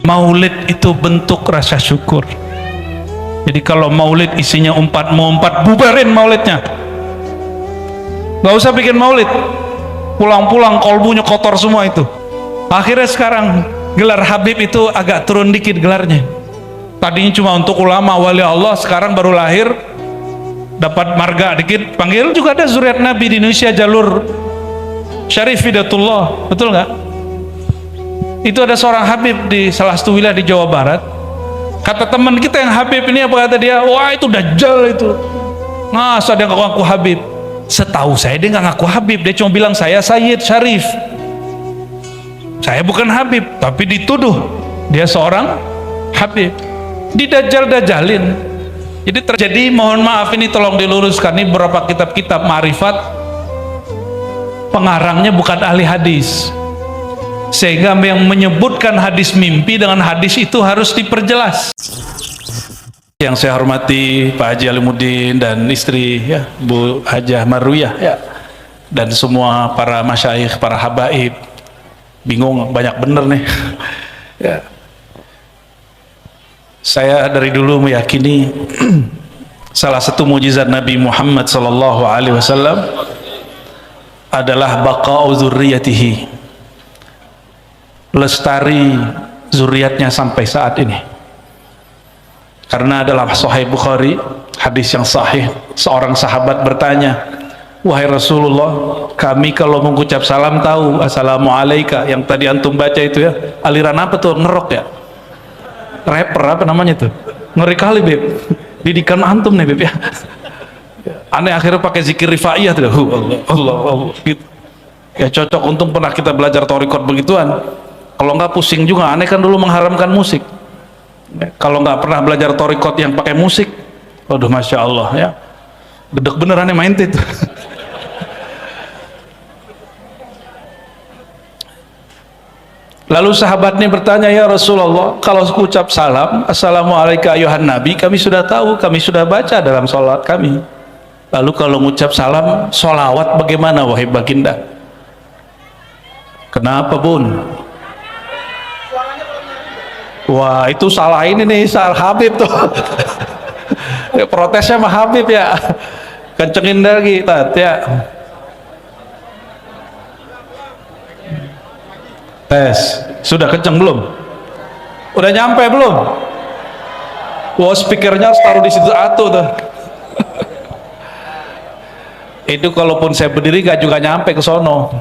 Maulid itu bentuk rasa syukur. Jadi kalau maulid isinya mau empat, bubarin maulidnya. Gak usah bikin maulid, pulang-pulang kolbunya kotor semua itu. Akhirnya sekarang gelar Habib itu agak turun dikit gelarnya. Tadinya cuma untuk ulama wali Allah, sekarang baru lahir dapat marga dikit, panggil juga ada zuriat Nabi di Indonesia, jalur Syarif Hidatullah, betul nggak? Itu ada seorang Habib di salah satu wilayah di Jawa Barat. Kata teman kita yang Habib ini, apa kata dia? Wah, itu dajjal itu. Masa dia ngaku Habib? Setahu saya dia nggak ngaku Habib, dia cuma bilang saya Sayyid Syarif. Saya bukan Habib, tapi dituduh dia seorang Habib. Didajjal-dajjalin. Jadi terjadi, mohon maaf ini tolong diluruskan, ini beberapa kitab-kitab ma'rifat pengarangnya bukan ahli hadis, sehingga yang menyebutkan hadis mimpi dengan hadis itu harus diperjelas. Yang saya hormati Pak Haji Alimuddin dan istri ya Bu Hajah Marwiyah ya, dan semua para masyayikh, para habaib. Bingung banyak bener nih ya. Saya dari dulu meyakini salah satu mujizat Nabi Muhammad sallallahu alaihi wasallam adalah baqa'u dzurriyyatihi, lestari zuriatnya sampai saat ini. Karena dalam Sahih Bukhari, hadis yang sahih, seorang sahabat bertanya, wahai Rasulullah, kami kalau mengucap salam tahu assalamualaikum, yang tadi antum baca itu ya, aliran apa tuh, ngerok ya, rapper apa namanya tuh, ngeri kali Beb, didikan antum nih Beb ya. Aneh akhirnya pakai zikir rifaiyah tuh, Allah Allah Allah gitu. Ya cocok, untung pernah kita belajar thariqat begituan. Kalau nggak pusing juga, aneh kan dulu mengharamkan musik. Kalau nggak pernah belajar thariqat yang pakai musik, waduh masya Allah ya, gedek bener aneh main itu. Lalu sahabatnya bertanya, ya Rasulullah, kalau ucap salam assalamualaikum ayuhan nabi, kami sudah tahu, kami sudah baca dalam sholat kami. Lalu kalau mengucap salam sholawat bagaimana wahai baginda? Kenapa Bun? Wah itu salah ini nih, salah Habib tuh. Protesnya sama Habib ya, kencengin lagi tat ya. Tes, sudah kenceng belum? Udah nyampe belum? Wah speakernya harus taruh di situ atuh tuh. Itu kalaupun saya berdiri gak juga nyampe ke sono.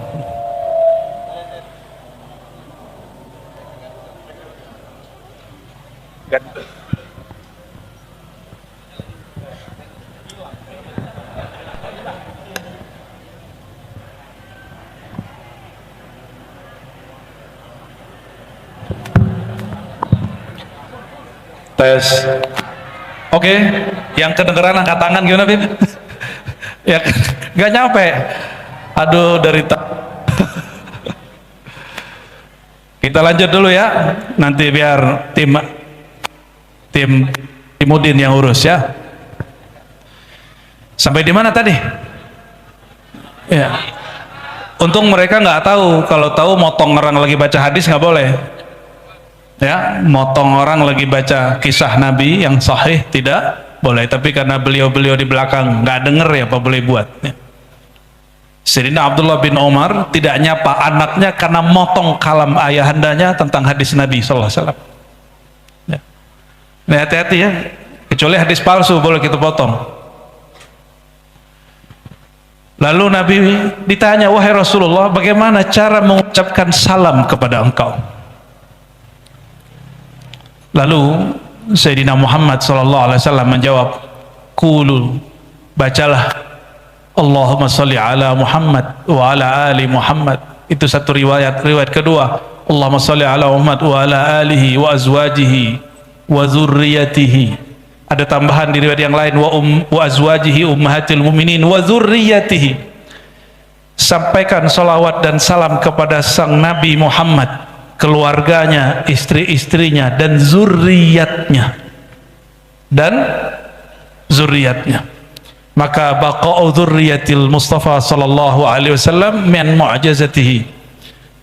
Tes. Oke, yang kedengeran angkat tangan gimana Bib? Ya nggak nyampe. Aduh dari kita lanjut dulu ya, nanti biar tim Timudin yang urus ya. Sampai di mana tadi? Ya, untung mereka nggak tahu. Kalau tahu motong orang lagi baca hadis nggak boleh ya, motong orang lagi baca kisah Nabi yang sahih tidak boleh. Tapi karena beliau-beliau di belakang nggak denger ya, apa boleh buat ya. Sayyidina Abdullah bin Umar tidak nyapa anaknya karena motong kalam ayahandanya tentang hadis Nabi sallallahu alaihi wasallam ya. Nah, hati-hati ya, kecuali hadis palsu boleh kita potong. Lalu Nabi ditanya, wahai Rasulullah, bagaimana cara mengucapkan salam kepada engkau? Lalu Sayyidina Muhammad sallallahu alaihi wasallam menjawab, qulu, bacalah Allahumma sholli ala Muhammad wa ala ali Muhammad. Itu satu riwayat. Riwayat kedua, Allahumma sholli ala Muhammad wa ala alihi wa azwajihi wa dzurriyyatihi. Ada tambahan di riwayat yang lain, wa azwajihi ummahatil mu'minin wa dzurriyyatihi. Sampaikan salawat dan salam kepada sang Nabi Muhammad, keluarganya, istri-istrinya, dan zurriyatnya. Maka baqa'u dzurriyyatil Mustafa sallallahu alaihi wasallam min mu'jizatihi.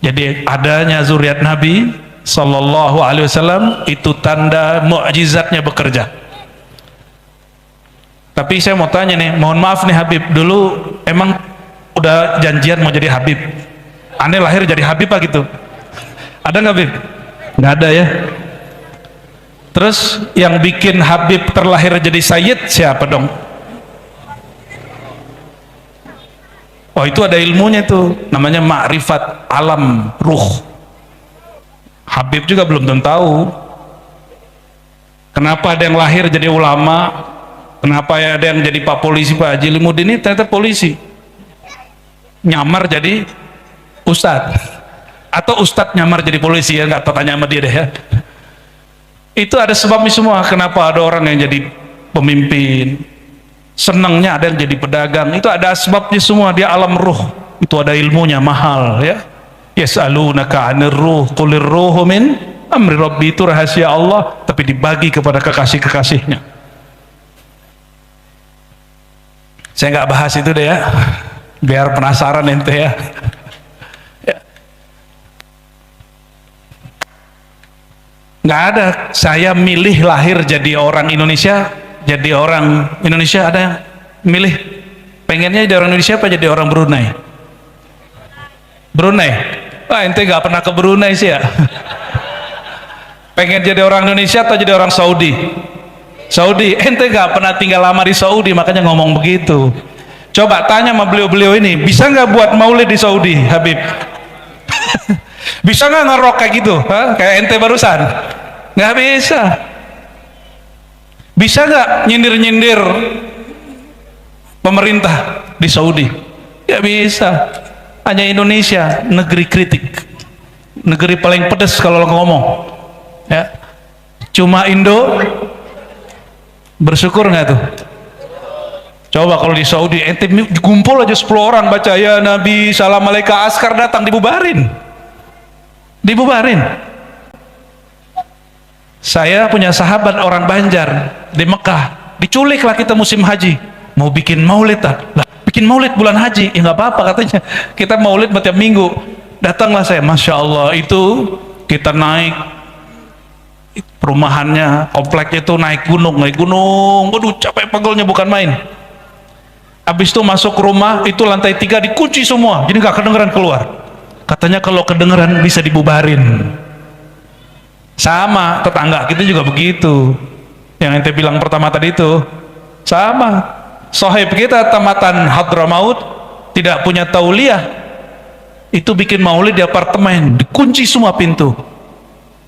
Jadi adanya zuriat Nabi Sallallahu alaihi wasallam, itu tanda mukjizatnya bekerja. Tapi saya mau tanya nih, mohon maaf nih Habib, dulu emang udah janjian mau jadi Habib? Aneh lahir jadi Habib apa gitu? Ada nggak Habib? Nggak ada ya. Terus yang bikin Habib terlahir jadi Sayyid siapa dong? Oh itu ada ilmunya tuh, namanya ma'rifat alam ruh. Habib juga belum tentu tahu. Kenapa ada yang lahir jadi ulama? Kenapa ada yang jadi Pak Polisi, Pak Haji Limuddin ini ternyata polisi, nyamar jadi ustadz, atau ustadz nyamar jadi polisi, ya nggak tanya sama dia deh ya. Itu ada sebabnya semua. Kenapa ada orang yang jadi pemimpin, senangnya ada yang jadi pedagang, itu ada sebabnya semua. Dia alam ruh, itu ada ilmunya mahal ya. Yas'alunaka 'anir ruh qulir ruhu min amri rabbi, itu rahasia Allah tapi dibagi kepada kekasih-kekasihnya. Saya nggak bahas itu deh ya, biar penasaran ente ya. Nggak ada saya milih lahir jadi orang Indonesia. Jadi orang Indonesia ada yang milih pengennya jadi orang Indonesia apa jadi orang Brunei? Brunei? Wah ente nggak pernah ke Brunei sih ya. Pengen jadi orang Indonesia atau jadi orang Saudi? Saudi. Ente nggak pernah tinggal lama di Saudi makanya ngomong begitu. Coba tanya sama beliau-beliau ini, bisa nggak buat maulid di Saudi Habib? Bisa nggak ngerok kayak gitu? Hah? Kayak ente barusan? Nggak bisa. Bisa nggak nyindir-nyindir pemerintah di Saudi? Nggak bisa. Hanya Indonesia negeri kritik, negeri paling pedas kalau ngomong ya. Cuma Indo. Bersyukur nggak tuh? Coba kalau di Saudi ente kumpul aja 10 orang baca ya Nabi salam alaika, askar datang dibubarin. Saya punya sahabat orang Banjar di Mekah, diculik lah kita musim haji, mau bikin maulid lah, bikin maulid bulan haji, ya nggak apa-apa katanya, kita maulid setiap minggu. Datanglah saya, masya Allah, itu kita naik perumahannya, kompleknya itu naik gunung, waduh capek pegelnya bukan main. Habis itu masuk rumah, itu lantai 3 dikunci semua, jadi nggak kedengeran keluar. Katanya kalau kedengeran bisa dibubarin. Sama tetangga kita juga begitu, yang ente bilang pertama tadi itu sama. Sohib kita tamatan Hadramaut tidak punya tauliah, itu bikin maulid di apartemen, dikunci semua pintu.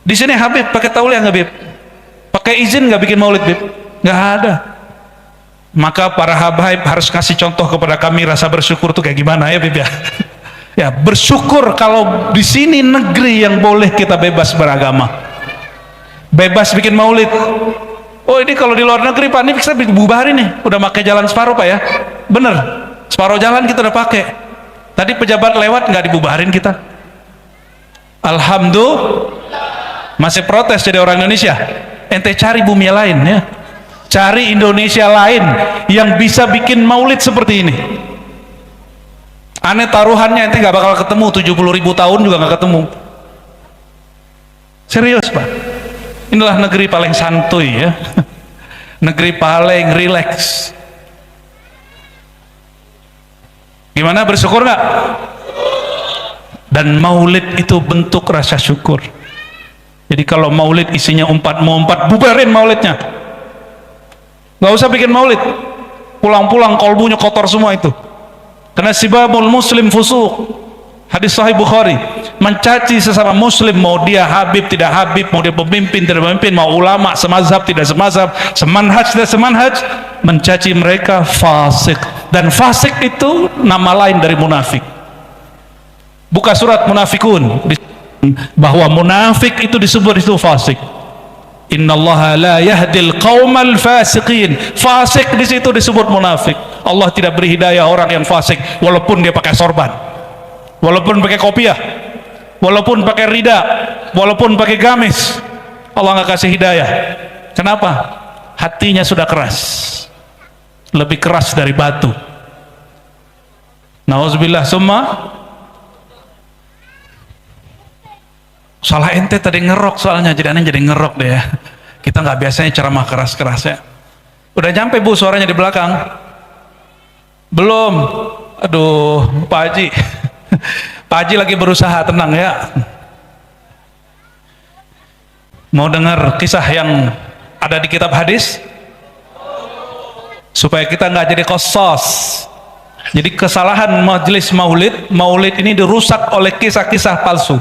Di sini Habib pakai tauliah nggak Bib? Pakai izin nggak bikin maulid Bib? Nggak ada. Maka para habaib harus kasih contoh kepada kami rasa bersyukur tuh kayak gimana ya Bib ya? Ya bersyukur kalau di sini negeri yang boleh kita bebas beragama, bebas bikin maulid. Oh ini kalau di luar negeri Pak, ini bisa dibubarin nih. Udah pakai jalan separuh Pak ya? Bener, separuh jalan kita udah pakai. Tadi pejabat lewat nggak dibubarin kita. Alhamdulillah. Masih protes jadi orang Indonesia. Ente cari bumi lain ya, cari Indonesia lain yang bisa bikin maulid seperti ini. Aneh taruhannya ente nggak bakal ketemu, 70.000 tahun juga nggak ketemu. Serius Pak, inilah negeri paling santuy ya, negeri paling rileks. Gimana, bersyukur nggak? Dan maulid itu bentuk rasa syukur. Jadi kalau maulid isinya mau umpat, bubarin maulidnya. Nggak usah bikin maulid. Pulang-pulang kolbunya kotor semua itu. Karena sibabul muslim fusuq. Hadis sahih Bukhari. Mencaci sesama muslim, mau dia Habib tidak Habib, mau dia pemimpin tidak pemimpin, mau ulama semazhab tidak semazhab, semanhaj tidak semanhaj, mencaci mereka fasik. Dan fasik itu nama lain dari munafik. Buka surat Munafikun, bahwa munafik itu disebut itu fasik. Innallaha la yahdil qaumal fasiqin. Fasik di situ disebut munafik. Allah tidak beri hidayah orang yang fasik, walaupun dia pakai sorban, walaupun pakai kopiah, walaupun pakai rida, walaupun pakai gamis, Allah nggak kasih hidayah. Kenapa? Hatinya sudah keras, lebih keras dari batu. Nauzubillah summa. Salah ente tadi ngerok soalnya, jadi aneh jadi ngerok deh ya. Kita nggak biasanya ceramah keras-keras ya. Udah nyampe Bu suaranya di belakang? Belum. Aduh, Pak Haji. Pak Haji lagi berusaha, tenang ya. Mau dengar kisah yang ada di kitab hadis? Supaya kita nggak jadi qasas. Jadi kesalahan majelis maulid ini dirusak oleh kisah-kisah palsu.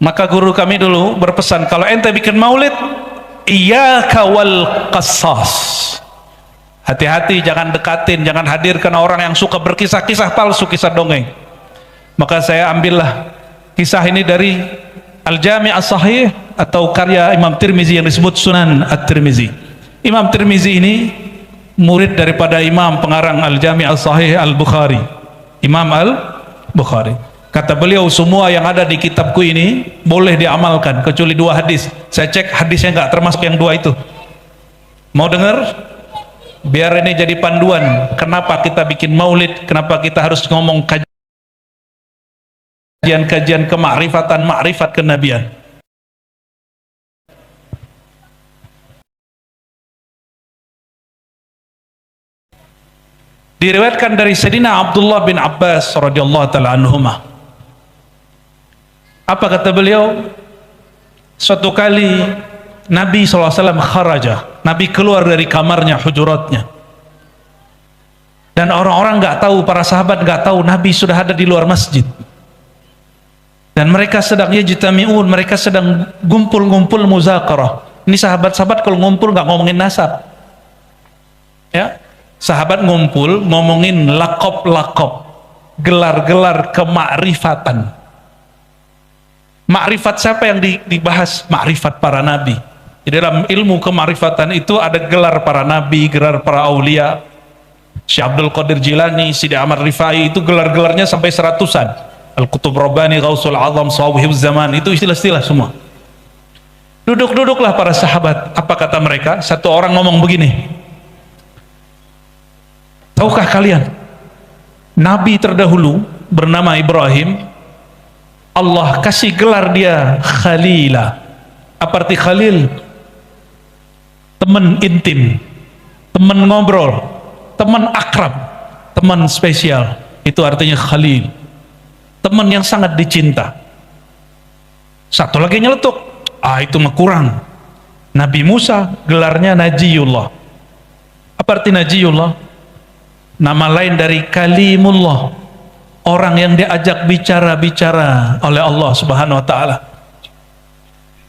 Maka guru kami dulu berpesan, kalau ente bikin maulid, iyyaka wal qasas. Hati-hati, jangan dekatin, jangan hadirkan orang yang suka berkisah-kisah palsu, kisah dongeng. Maka saya ambillah kisah ini dari Al-Jami' As-Sahih atau karya Imam Tirmizi yang disebut Sunan At-Tirmizi. Imam Tirmizi ini murid daripada Imam pengarang Al-Jami' As-Sahih Al-Bukhari, Imam Al-Bukhari. Kata beliau, semua yang ada di kitabku ini boleh diamalkan kecuali 2 hadis. Saya cek hadisnya nggak termasuk yang 2 itu. Mau dengar? Biar ini jadi panduan kenapa kita bikin maulid, kenapa kita harus ngomong kajian kemakrifatan, makrifat kenabian. Diriwayatkan dari Sayyidina Abdullah bin Abbas radhiyallahu taala anhuma. Apa kata beliau? Suatu kali Nabi SAW kharaja, Nabi keluar dari kamarnya, hujuratnya, dan orang-orang nggak tahu, para sahabat nggak tahu Nabi sudah ada di luar masjid, dan mereka sedang yajtami'un, mereka sedang ngumpul-ngumpul muzakarah. Ini sahabat-sahabat kalau ngumpul nggak ngomongin nasab ya, sahabat ngumpul ngomongin lakob-lakob, gelar-gelar kemakrifatan. Makrifat siapa yang dibahas? Makrifat para nabi. Di dalam ilmu kemakrifatan itu ada gelar para nabi, gelar para aulia. Syekh Abdul Qadir Jilani, Sidi Ahmad Rifai, itu gelar-gelarnya sampai 100-an. Al-Qutub Rabbani, Ghausul Azam, Sawahib Zaman, itu istilah-istilah semua. Duduk-duduklah para sahabat. Apa kata mereka? Satu orang ngomong begini, tahukah kalian nabi terdahulu bernama Ibrahim, Allah kasih gelar dia Khalila. Apa arti Khalil? Teman intim, teman ngobrol, teman akrab, teman spesial. Itu artinya Khalil, teman yang sangat dicinta. Satu lagi nyeletuk, itu mah kurang. Nabi Musa gelarnya Najiyullah. Apa arti Najiyullah? Nama lain dari Kalimullah, orang yang diajak bicara-bicara oleh Allah Subhanahu wa taala.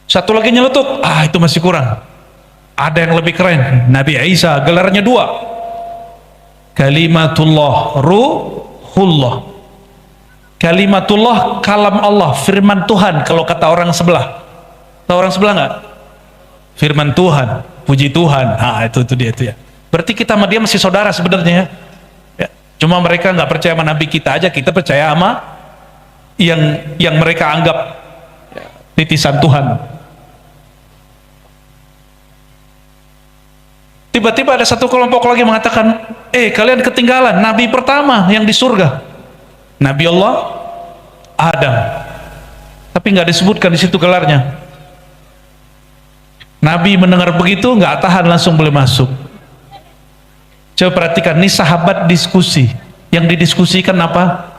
Satu lagi nyeletuk, itu masih kurang. Ada yang lebih keren, Nabi Isa gelarnya 2. Kalimatullah, ruhullah. Kalimatullah, kalam Allah, firman Tuhan kalau kata orang sebelah. Tahu orang sebelah nggak? Firman Tuhan, puji Tuhan. Itu dia itu ya. Berarti kita sama dia masih saudara sebenarnya ya. Cuma mereka nggak percaya sama Nabi kita aja, kita percaya sama yang mereka anggap titisan Tuhan. Tiba-tiba ada satu kelompok lagi mengatakan, kalian ketinggalan Nabi pertama yang di surga, Nabi Allah Adam, tapi nggak disebutkan di situ gelarnya. Nabi mendengar begitu nggak tahan, langsung boleh masuk. Coba perhatikan, ini sahabat diskusi. Yang didiskusikan apa?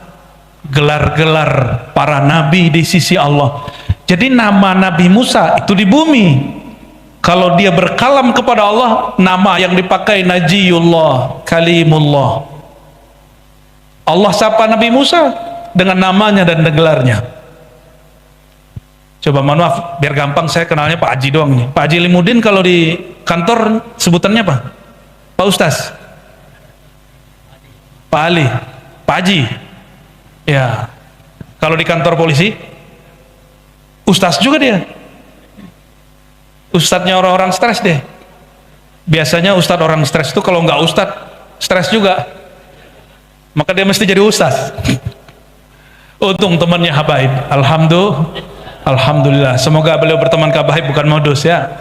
Gelar-gelar para nabi di sisi Allah. Jadi nama Nabi Musa itu di bumi. Kalau dia berkalam kepada Allah, nama yang dipakai Najiyullah, Kalimullah. Allah sapa Nabi Musa dengan namanya dan gelarnya. Coba mohon maaf, biar gampang saya kenalnya Pak Haji doang nih. Pak Haji Limudin kalau di kantor sebutannya apa? Pak Ustaz, Pak Ali, Pak Haji. Ya. Kalau di kantor polisi, Ustaz juga dia. Ustadznya orang-orang stres deh. Biasanya ustadz orang stres itu kalau nggak ustadz, stres juga. Maka dia mesti jadi ustadz. Untung temannya habaib. Alhamdulillah. Semoga beliau berteman kabaib bukan modus ya.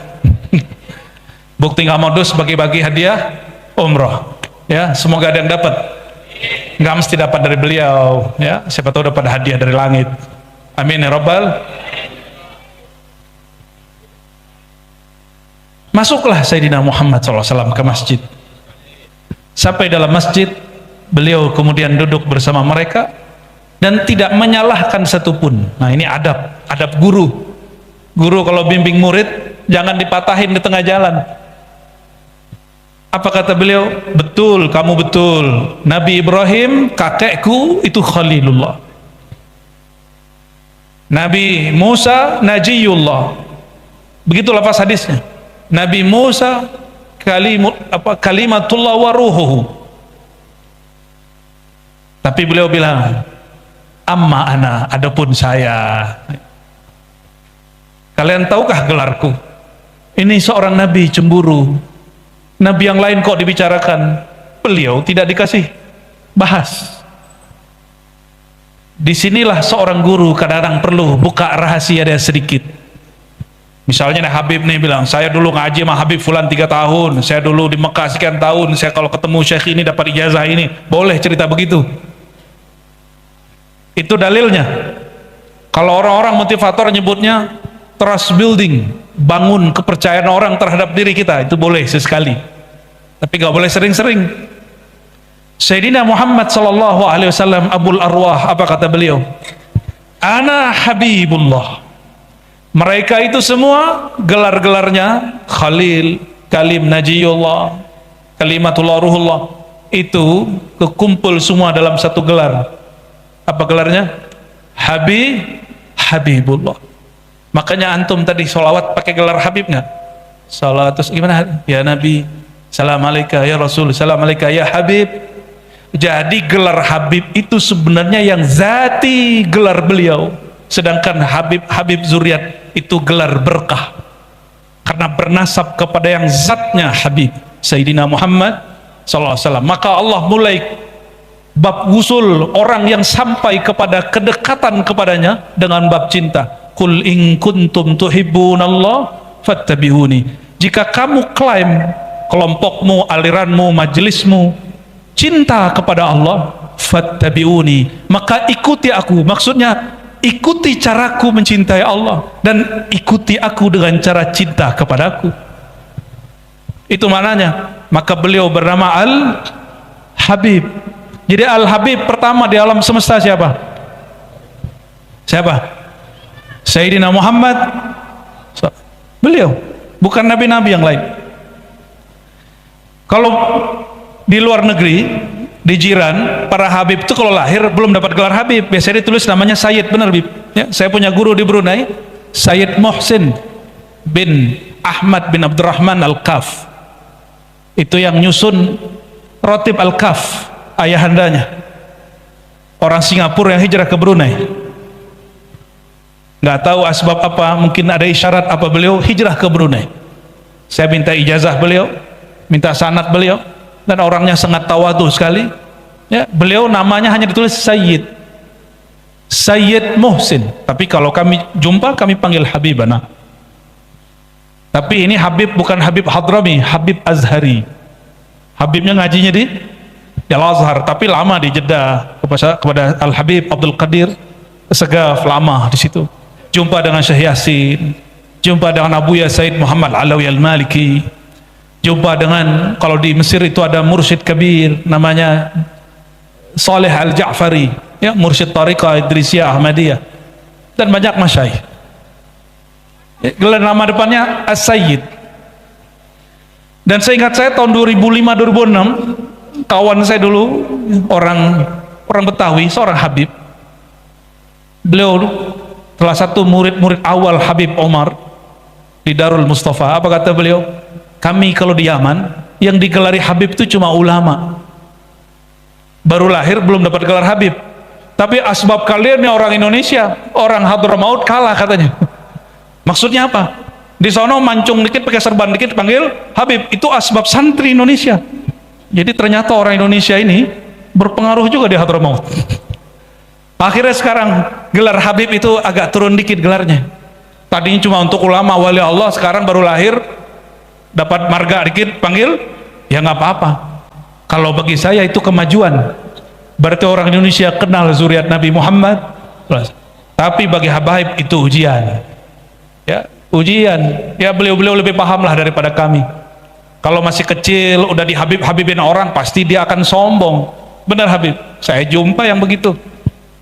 Bukti nggak modus, bagi-bagi hadiah umroh. Ya, semoga ada yang dapat. Nggak mesti dapat dari beliau, ya. Siapa tahu dapat hadiah dari langit. Amin ya rabbal. Masuklah Sayyidina Muhammad SAW ke masjid. Sampai dalam masjid, beliau kemudian duduk bersama mereka dan tidak menyalahkan satupun. Nah, ini adab guru. Guru kalau bimbing murid jangan dipatahin di tengah jalan. Apa kata beliau? Betul, kamu betul. Nabi Ibrahim kakekku itu Khalilullah. Nabi Musa Najiyullah. Begitu lafaz hadisnya. Nabi Musa kalimatullah wa ruhuhu. Tapi beliau bilang, amma ana, adapun saya. Kalian tahukah gelarku? Ini seorang nabi cemburu. Nabi yang lain kok dibicarakan, beliau tidak dikasih bahas. Disinilah seorang guru kadang-kadang perlu buka rahasia dia sedikit. Misalnya Habib nih bilang, saya dulu ngaji sama Habib Fulan 3 tahun, saya dulu di Mekah sekian tahun, saya kalau ketemu syekh ini dapat ijazah ini. Boleh cerita begitu. Itu dalilnya. Kalau orang-orang motivator nyebutnya trust building, bangun kepercayaan orang terhadap diri kita, itu boleh sesekali, tapi gak boleh sering-sering. Sayyidina Muhammad SAW Abul Arwah, apa kata beliau? Ana Habibullah. Mereka itu semua gelar-gelarnya Khalil, Kalim, Najiyullah, Kalimatullah, Ruhullah, itu kekumpul semua dalam satu gelar. Apa gelarnya? Habibullah. Makanya antum tadi sholawat pakai gelar Habib nggak? Sholawat terus gimana? Ya Nabi, salam alaika ya Rasul, salam alaika ya Habib. Jadi gelar Habib itu sebenarnya yang zati gelar beliau, sedangkan Habib Zuriat itu gelar berkah karena bernasab kepada yang zatnya Habib Sayyidina Muhammad SAW. Maka Allah mulai bab wusul orang yang sampai kepada kedekatan kepadanya dengan bab cinta. Qul in kuntum tuhibbunallah fattabi'uni. Jika kamu klaim, kelompokmu, aliranmu, majelismu cinta kepada Allah, fattabi'uni, maka ikuti aku. Maksudnya ikuti caraku mencintai Allah dan ikuti aku dengan cara cinta kepadaku. Itu maknanya. Maka beliau bernama Al-Habib. Jadi Al-Habib pertama di alam semesta siapa? Siapa? Sayyidina Muhammad. Beliau, bukan nabi-nabi yang lain. Kalau di luar negeri, di jiran, para Habib itu kalau lahir belum dapat gelar Habib, biasanya ditulis namanya Sayyid. Benar Bib ya? Saya punya guru di Brunei, Sayyid Muhsin bin Ahmad bin Abdurrahman Al-Kaf. Itu yang nyusun Rotib Al-Kaf, ayahandanya orang Singapura yang hijrah ke Brunei. Nggak tahu asbab apa, mungkin ada isyarat apa, beliau hijrah ke Brunei. Saya minta ijazah beliau, minta sanad beliau, dan orangnya sangat tawadu sekali ya. Beliau namanya hanya ditulis Sayyid Muhsin, tapi kalau kami jumpa kami panggil Habibana. Tapi ini Habib bukan Habib Hadrami, Habib Azhari. Habibnya ngajinya di Al-Azhar, tapi lama di Jeddah kepada Al-Habib Abdul Qadir Segaf, lama di situ. Jumpa dengan Syekh Yasin, jumpa dengan Abuya Said Muhammad Alawi Al-Maliki, jumpa dengan, kalau di Mesir itu ada mursyid kabir namanya Saleh Al-Ja'fari ya, mursyid Tariqah Idrisiyah Ahmadiyah, dan banyak masyayikh. Gelar nama depannya As-Sayyid. Dan saya ingat, saya tahun 2005-2006, kawan saya dulu orang Betawi, seorang Habib, beliau salah satu murid-murid awal Habib Omar di Darul Mustafa. Apa kata beliau? Kami kalau di Yaman yang digelari Habib itu cuma ulama, baru lahir belum dapat gelar Habib. Tapi asbab kalian nih orang Indonesia, orang Hadramaut kalah katanya. Maksudnya apa? Di sono mancung dikit pakai serban dikit panggil Habib, itu asbab santri Indonesia. Jadi ternyata orang Indonesia ini berpengaruh juga di Hadramaut. Akhirnya sekarang gelar Habib itu agak turun dikit gelarnya. Tadinya cuma untuk ulama wali Allah, sekarang baru lahir dapat marga dikit panggil, ya nggak apa-apa. Kalau bagi saya itu kemajuan. Berarti orang Indonesia kenal zuriat Nabi Muhammad. Tapi bagi habaib itu ujian. Ya, ujian. Ya, beliau-beliau lebih paham lah daripada kami. Kalau masih kecil udah dihabib-habibin orang, pasti dia akan sombong. Benar Habib, saya jumpa yang begitu.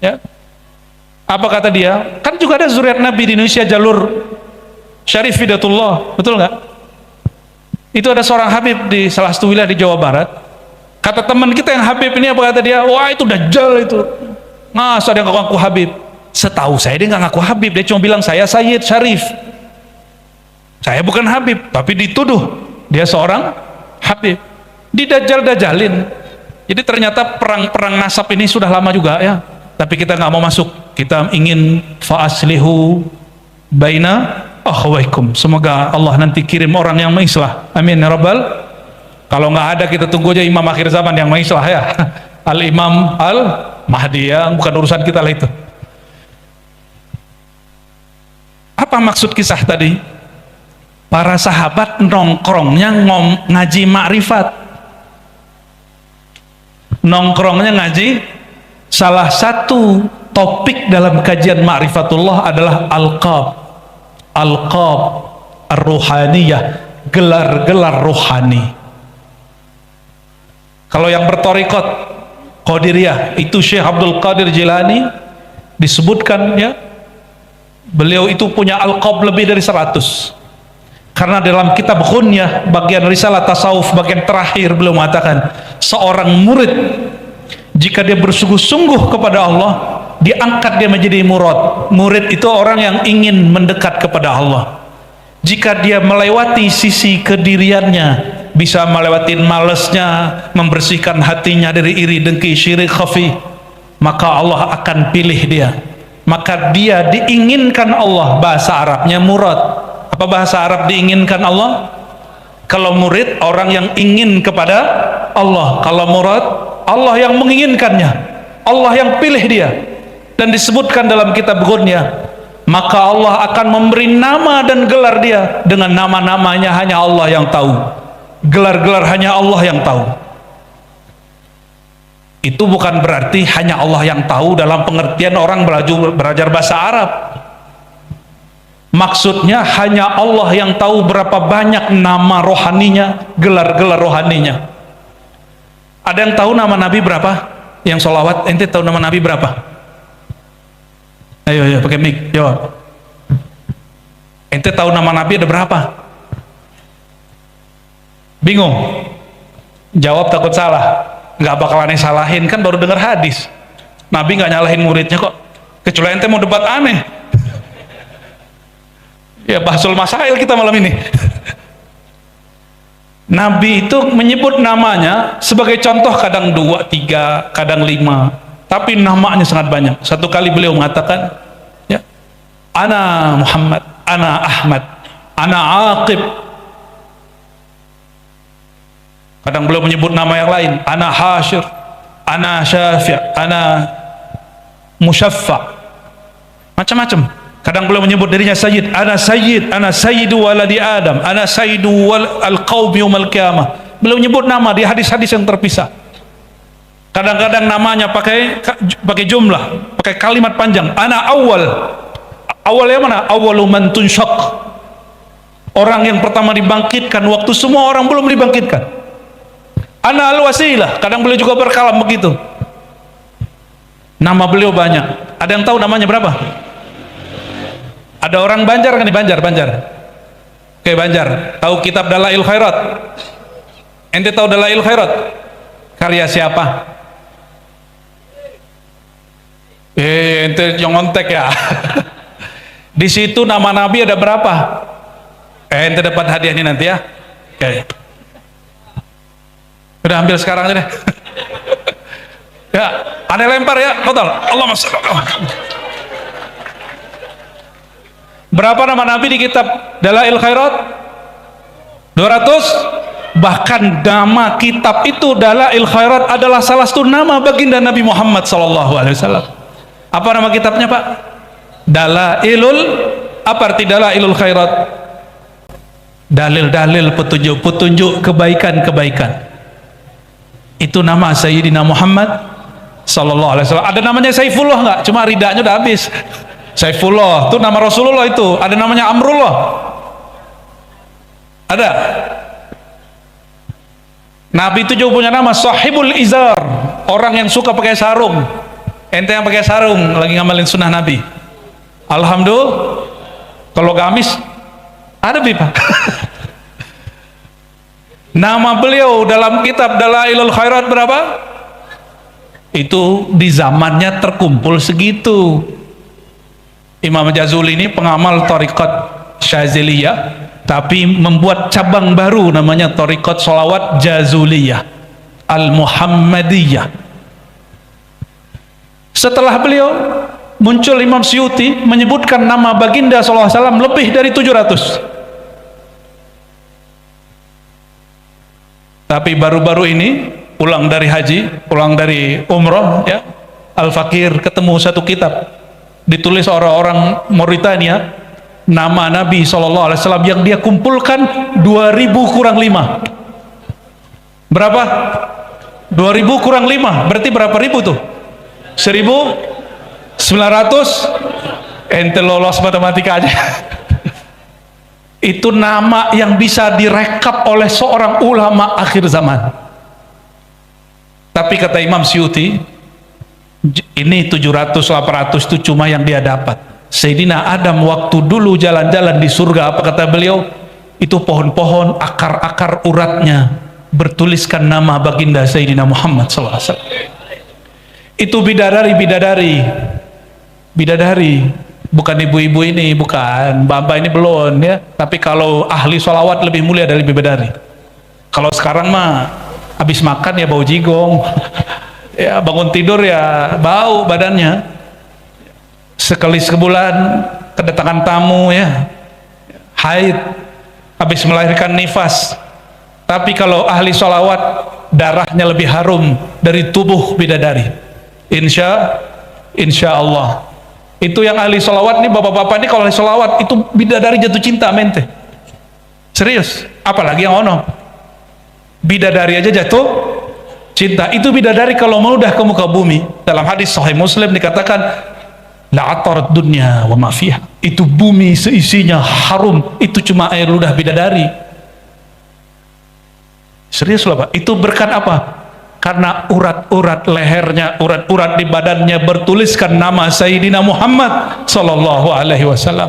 Ya. Apa kata dia? Kan juga ada zuriat Nabi di Indonesia, jalur Syarif Hidatullah, betul nggak? Itu ada seorang Habib di salah satu wilayah di Jawa Barat. Kata teman kita yang Habib ini, apa kata dia? Wah, itu dajjal itu. Masa dia ngaku Habib? Setahu saya dia nggak ngaku Habib, dia cuma bilang saya Sayyid Syarif. Saya bukan Habib, tapi dituduh dia seorang Habib. Didajjal-dajalin. Jadi ternyata perang-perang nasab ini sudah lama juga ya. Tapi kita nggak mau masuk. Kita ingin fa'aslihu baina akhwaikum. Semoga Allah nanti kirim orang yang mengislah. Amin ya rabbal. Kalau nggak ada kita tunggu aja imam akhir zaman yang mengislah ya. Al-Imam Al-Mahdi ya, bukan urusan kita lah itu. Apa maksud kisah tadi? Para sahabat nongkrongnya ngaji ma'rifat, nongkrongnya ngaji. Salah satu topik dalam kajian ma'rifatullah adalah alqab ar-ruhaniyah, gelar-gelar rohani. Kalau yang bertorikot Qadiriyah itu Syekh Abdul Qadir Jilani, disebutkan ya, beliau itu punya alqab lebih dari 100. Karena dalam kitab Ghunyah bagian risalah tasawuf bagian terakhir beliau mengatakan, seorang murid jika dia bersungguh-sungguh kepada Allah, diangkat dia menjadi murad. Murid itu orang yang ingin mendekat kepada Allah. Jika dia melewati sisi kediriannya, bisa melewati malesnya, membersihkan hatinya dari iri, dengki, syirik, khafi, maka Allah akan pilih dia. Maka dia diinginkan Allah. Bahasa Arabnya murad. Apa bahasa Arab diinginkan Allah? Kalau murid, orang yang ingin kepada Allah. Kalau murad, Allah yang menginginkannya, Allah yang pilih dia. Dan disebutkan dalam kitab Ghunyah, maka Allah akan memberi nama dan gelar dia dengan nama-namanya hanya Allah yang tahu, gelar-gelar hanya Allah yang tahu. Itu bukan berarti hanya Allah yang tahu dalam pengertian orang belajar bahasa Arab. Maksudnya hanya Allah yang tahu berapa banyak nama rohaninya, gelar-gelar rohaninya. Ada yang tahu nama Nabi berapa? Yang sholawat, ente tahu nama Nabi berapa? Ayo pakai mic, jawab. Ente tahu nama Nabi ada berapa? Bingung? Jawab takut salah. Nggak bakalan salahin, kan baru dengar hadis. Nabi nggak nyalahin muridnya kok. Kecuali ente mau debat aneh. Ya bahsul masail kita malam ini. Nabi itu menyebut namanya sebagai contoh kadang 2, 3, kadang 5, tapi namanya sangat banyak. Satu kali beliau mengatakan, ya, ana Muhammad, ana Ahmad, ana Aqib. Kadang beliau menyebut nama yang lain, ana Hasyir, ana Syafi', ana Musyaffa', macam-macam. Kadang beliau menyebut dirinya Sayyid, ana Sayyidu waladi Adam, ana Sayyidu al-qaumi yaumal qiyamah. Beliau menyebut nama di hadis-hadis yang terpisah. Kadang-kadang namanya pakai jumlah, pakai kalimat panjang. Ana awal. Awal yang mana? Awalu man tunsyaq. Orang yang pertama dibangkitkan waktu semua orang belum dibangkitkan. Ana al-wasilah. Kadang beliau juga berkalam begitu. Nama beliau banyak. Ada yang tahu namanya berapa? Ada orang Banjar kan di Banjar? Oke, Banjar. Tahu kitab Dalail Khairat? Ente tahu Dalail Khairat? Karya siapa? Ente nyontek ya. Di situ nama Nabi ada berapa? Ente dapat hadiah ini nanti ya. Oke. Udah ambil sekarang aja deh. Ya, aneh lempar ya, total. Allahumma shalli ala Muhammad. Berapa nama Nabi di kitab Dalail Khairat? 200. Bahkan nama kitab itu Dalail Khairat adalah salah satu nama baginda Nabi Muhammad SAW. Apa nama kitabnya Pak? Dalailul, apa arti Dalailul Khairat? Dalil-dalil petunjuk-petunjuk kebaikan-kebaikan. Itu nama Sayyidina Muhammad SAW. Ada namanya Saifullah nggak? Cuma ridanya udah habis. Saifullah itu nama Rasulullah, itu ada namanya Amrullah, ada. Nabi itu juga punya nama Sahibul Izar, orang yang suka pakai sarung. Ente yang pakai sarung lagi ngamalin sunnah Nabi, alhamdulillah. Kalau gamis ada pipa. Nama beliau dalam kitab Dalailul Khairat berapa? Itu di zamannya terkumpul segitu. Imam Jazuli ini pengamal Thariqat Syaziliyah, tapi membuat cabang baru namanya Thariqat Sholawat Jazuliyah Al-Muhammadiyah. Setelah beliau muncul Imam Suyuti menyebutkan nama baginda sallallahu alaihi wasallam lebih dari 700. Tapi baru-baru ini pulang dari haji, pulang dari umroh ya, Al-Fakir ketemu satu kitab ditulis orang-orang Mauritania, nama Nabi SAW yang dia kumpulkan 2000 kurang 5. Berapa? 2000 kurang 5 berarti berapa ribu tuh? 1900. Ente lolos matematika aja. Itu nama yang bisa direkap oleh seorang ulama akhir zaman. Tapi kata Imam Suyuti, ini 700-800 itu cuma yang dia dapat. Sayyidina Adam waktu dulu jalan-jalan di surga, apa kata beliau? Itu pohon-pohon akar-akar uratnya bertuliskan nama baginda Sayyidina Muhammad SAW. Itu bidadari, bukan ibu-ibu ini, bukan mbak-mbak ini belum ya. Tapi kalau ahli sholawat lebih mulia dari bidadari. Kalau sekarang mah habis makan ya bau jigong. Ya bangun tidur ya bau badannya. Sekali sebulan kedatangan tamu ya, haid, habis melahirkan nifas. Tapi kalau ahli sholawat darahnya lebih harum dari tubuh bidadari. Insya Allah. Itu yang ahli sholawat nih, bapak-bapak nih, kalau ahli sholawat itu bidadari jatuh cinta mente. Serius, apalagi yang ono bidadari aja jatuh cinta. Itu bidadari kalau meludah ke muka bumi. Dalam hadis Sahih Muslim dikatakan la'atarat dunya wa ma fiha. Itu bumi seisinya harum, itu cuma air ludah bidadari. Serius loh Pak, itu berkat apa? Karena urat-urat lehernya, urat-urat di badannya bertuliskan nama Sayyidina Muhammad sallallahu alaihi wasallam.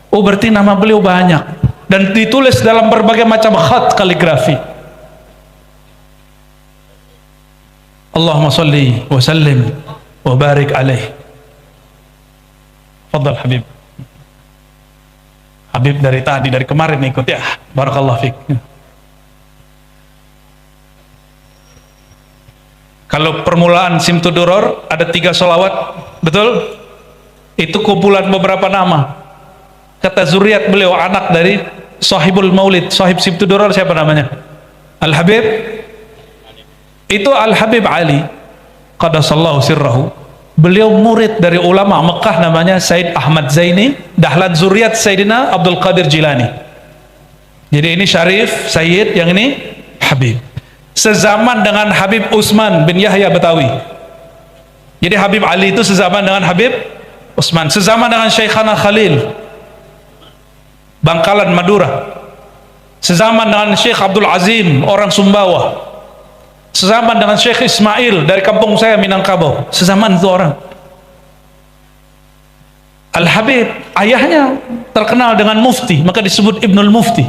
Oh berarti nama beliau banyak dan ditulis dalam berbagai macam khat kaligrafi. Allahumma salli wa sallim wa barik alaih. Fadal Habib. Habib dari tadi, dari kemarin ikut ya. Barakallahu fiik. Kalau permulaan Simtuduror ada 3 sholawat, betul? Itu kumpulan beberapa nama. Kata zuriat beliau, anak dari Sahibul Maulid, Sahib Simtuduror, siapa namanya? Al-Habib. Itu Al-Habib Ali qadasallahu sirrahu. Beliau murid dari ulama Mekah namanya Said Ahmad Zaini, dahlan zuriat Sayyidina Abdul Qadir Jilani. Jadi ini Syarif, Sayyid, yang ini Habib. Sezaman dengan Habib Utsman bin Yahya Betawi. Jadi Habib Ali itu sezaman dengan Habib Utsman, sezaman dengan Syekhana Khalil Bangkalan Madura, sezaman dengan Syekh Abdul Azim orang Sumbawa, sezaman dengan Syekh Ismail dari kampung saya Minangkabau, sezaman itu orang. Al-Habib ayahnya terkenal dengan mufti, maka disebut Ibnul Mufti.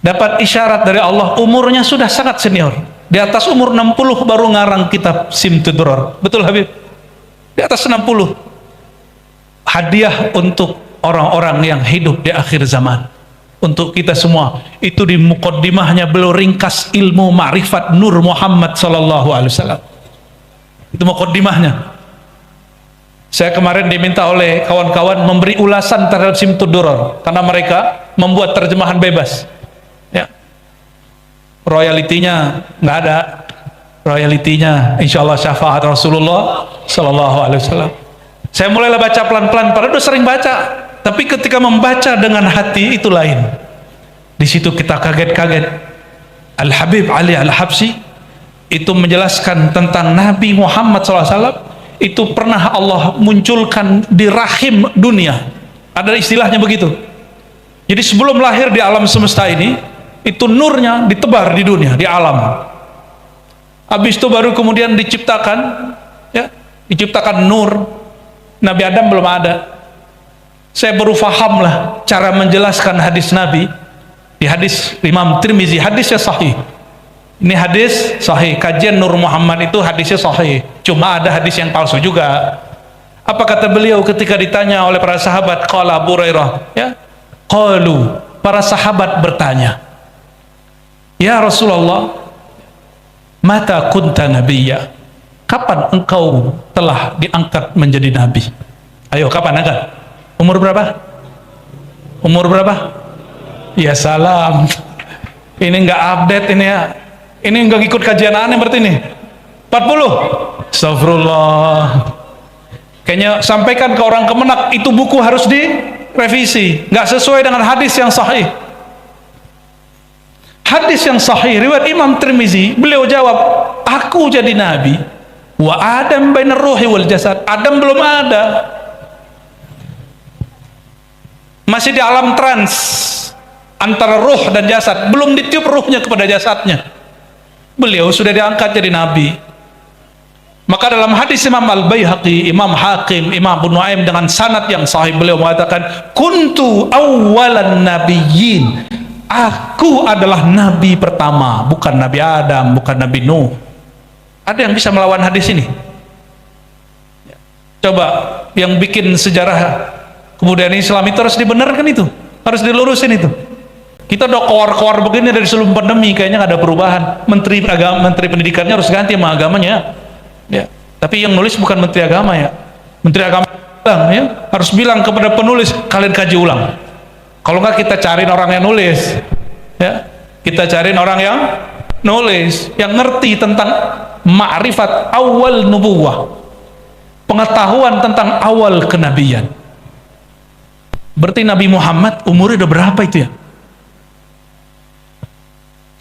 Dapat isyarat dari Allah, umurnya sudah sangat senior, di atas umur 60 baru ngarang kitab Simtuduror. Betul Habib? Di atas 60. Hadiah untuk orang-orang yang hidup di akhir zaman, untuk kita semua. Itu di muqaddimahnya beliau ringkas ilmu ma'rifat Nur Muhammad sallallahu alaihi wasallam. Itu muqaddimahnya. Saya kemarin diminta oleh kawan-kawan memberi ulasan terhadap Simtuduror karena mereka membuat terjemahan bebas. Ya, royalitinya nggak ada, royalitinya insyaallah syafaat Rasulullah sallallahu alaihi wasallam. Saya mulailah baca pelan-pelan, padahal udah sering baca, tapi ketika membaca dengan hati itu lain. Di situ kita kaget-kaget. Al-Habib Ali Al-Habsyi itu menjelaskan tentang Nabi Muhammad SAW itu pernah Allah munculkan di rahim dunia. Ada istilahnya begitu. Jadi sebelum lahir di alam semesta ini, itu nurnya ditebar di dunia, di alam. Habis itu baru kemudian diciptakan, ya, diciptakan nur. Nabi Adam belum ada. Saya baru faham lah cara menjelaskan hadis Nabi di hadis Imam Tirmizi, hadisnya sahih. Ini hadis sahih, kajian Nur Muhammad itu hadisnya sahih. Cuma ada hadis yang palsu juga. Apa kata beliau ketika ditanya oleh para sahabat? Qala Abu Hurairah, ya, qalu, para sahabat bertanya, ya Rasulullah, mata kunta nabiyya, kapan engkau telah diangkat menjadi nabi? Ayo, kapan angkat? Umur berapa? Umur berapa? Ya salam, ini nggak update ini ya. Ini nggak ikut kajian aneh berarti ini. 40. Astagfirullah. Kayaknya sampaikan ke orang Kemenak, itu buku harus direvisi, nggak sesuai dengan hadis yang sahih. Hadis yang sahih riwayat Imam Tirmizi, beliau jawab, aku jadi nabi wa Adam bainar ruhi wal jasad. Adam belum ada, masih di alam trans antara ruh dan jasad, belum ditiup ruhnya kepada jasadnya. Beliau sudah diangkat jadi nabi. Maka dalam hadis Imam Al-Baihaqi, Imam Hakim, Imam Abu Nuaim dengan sanad yang sahih, beliau mengatakan, kuntu awwalan nabiyyin, aku adalah nabi pertama, bukan Nabi Adam, bukan Nabi Nuh. Ada yang bisa melawan hadis ini? Coba yang bikin sejarah kemudian Islam itu harus dibenarkan, itu harus dilurusin itu. Kita udah kowar-kowar begini dari sebelum pandemi, kayaknya nggak ada perubahan. Menteri agama, menteri pendidikannya harus ganti sama agamanya, ya. Tapi yang nulis bukan menteri agama, ya. Menteri agama bilang, ya, harus bilang kepada penulis, kalian kaji ulang. Kalau nggak kita cariin orang yang nulis, ya. Kita cariin orang yang nulis, yang ngerti tentang ma'rifat awal nubuwah, pengetahuan tentang awal kenabian. Berarti Nabi Muhammad umurnya udah berapa itu ya?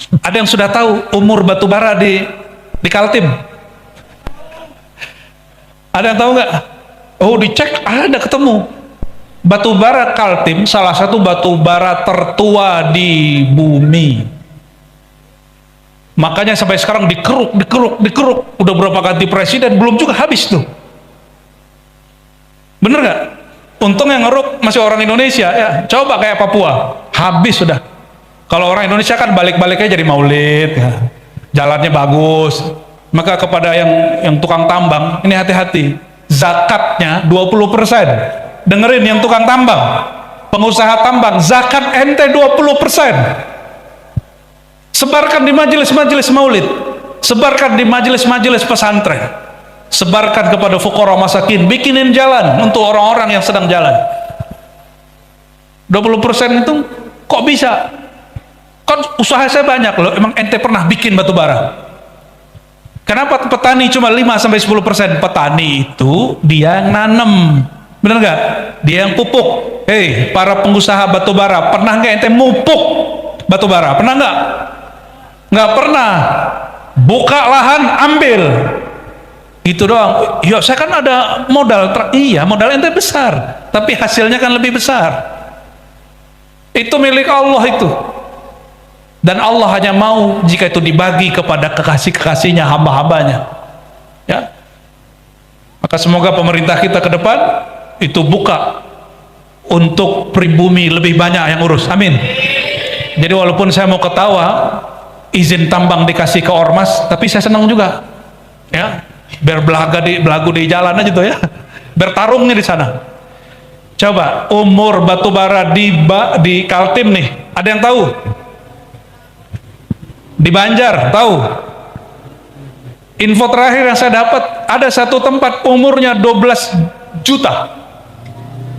Ada yang sudah tahu umur batu bara di Kaltim? Ada yang tahu nggak? Oh, dicek, ada, ketemu. Batu bara Kaltim salah satu batu bara tertua di bumi. Makanya sampai sekarang dikeruk. Udah berapa ganti presiden, belum juga habis tuh. Bener nggak? Untung yang ngeruk masih orang Indonesia, ya. Coba kayak Papua, habis sudah. Kalau orang Indonesia kan balik-baliknya jadi maulid, ya. Jalannya bagus. Maka kepada yang tukang tambang, ini hati-hati, zakatnya 20%. Dengerin yang tukang tambang, pengusaha tambang, zakat ente 20%. Sebarkan di majelis-majelis maulid, sebarkan di majelis-majelis pesantren, sebarkan kepada fuqara masakin, bikinin jalan untuk orang-orang yang sedang jalan. 20% itu kok bisa? Kan usaha saya banyak loh. Emang ente pernah bikin batu bara? Kenapa petani cuma 5-10%? Petani itu dia yang nanam, bener nggak? Dia yang pupuk. Hei, para pengusaha batu bara, pernah nggak ente mupuk batu bara? Pernah nggak? Nggak pernah. Buka lahan, ambil, gitu doang. Ya, saya kan ada modal. Iya, modal ente besar, tapi hasilnya kan lebih besar. Itu milik Allah itu. Dan Allah hanya mau jika itu dibagi kepada kekasih-kekasihnya, hamba-hambanya, ya. Maka semoga pemerintah kita ke depan itu buka untuk pribumi lebih banyak yang urus, amin. Jadi walaupun saya mau ketawa, izin tambang dikasih ke ormas, tapi saya senang juga, ya, biar belagu di jalan aja tuh, ya, bertarungnya di sana. Coba umur batu bara di Kaltim nih, ada yang tahu? Di Banjar, tahu? Info terakhir yang saya dapat, ada satu tempat umurnya 12 juta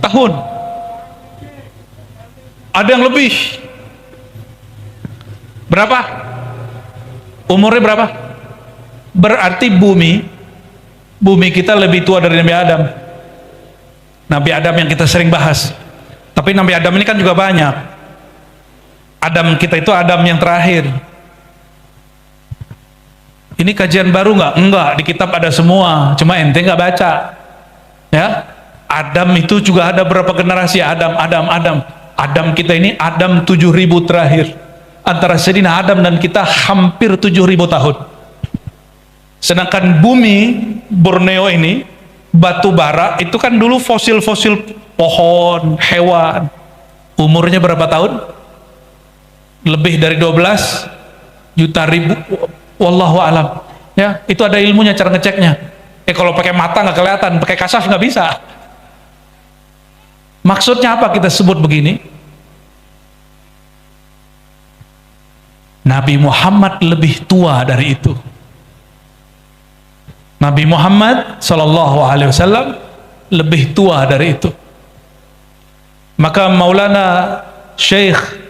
tahun. Ada yang lebih. Berapa? Umurnya berapa? Berarti bumi kita lebih tua dari Nabi Adam. Nabi Adam yang kita sering bahas. Tapi Nabi Adam ini kan juga banyak. Adam kita itu Adam yang terakhir. Ini kajian baru nggak? Enggak, di kitab ada semua, cuma ente nggak baca. Ya, Adam itu juga ada berapa generasi? Adam kita ini Adam 7.000 terakhir. Antara Sayyidina Adam dan kita hampir 7.000 tahun. Sedangkan bumi Borneo ini, batu bara itu kan dulu fosil-fosil pohon, hewan. Umurnya berapa tahun? Lebih dari 12 juta ribu. Wallahu alam. Ya, itu ada ilmunya cara ngeceknya. Kalau pakai mata nggak kelihatan, pakai kasaf nggak bisa. Maksudnya apa kita sebut begini? Nabi Muhammad lebih tua dari itu. Nabi Muhammad sallallahu alaihi wasallam lebih tua dari itu. Maka Maulana Syekh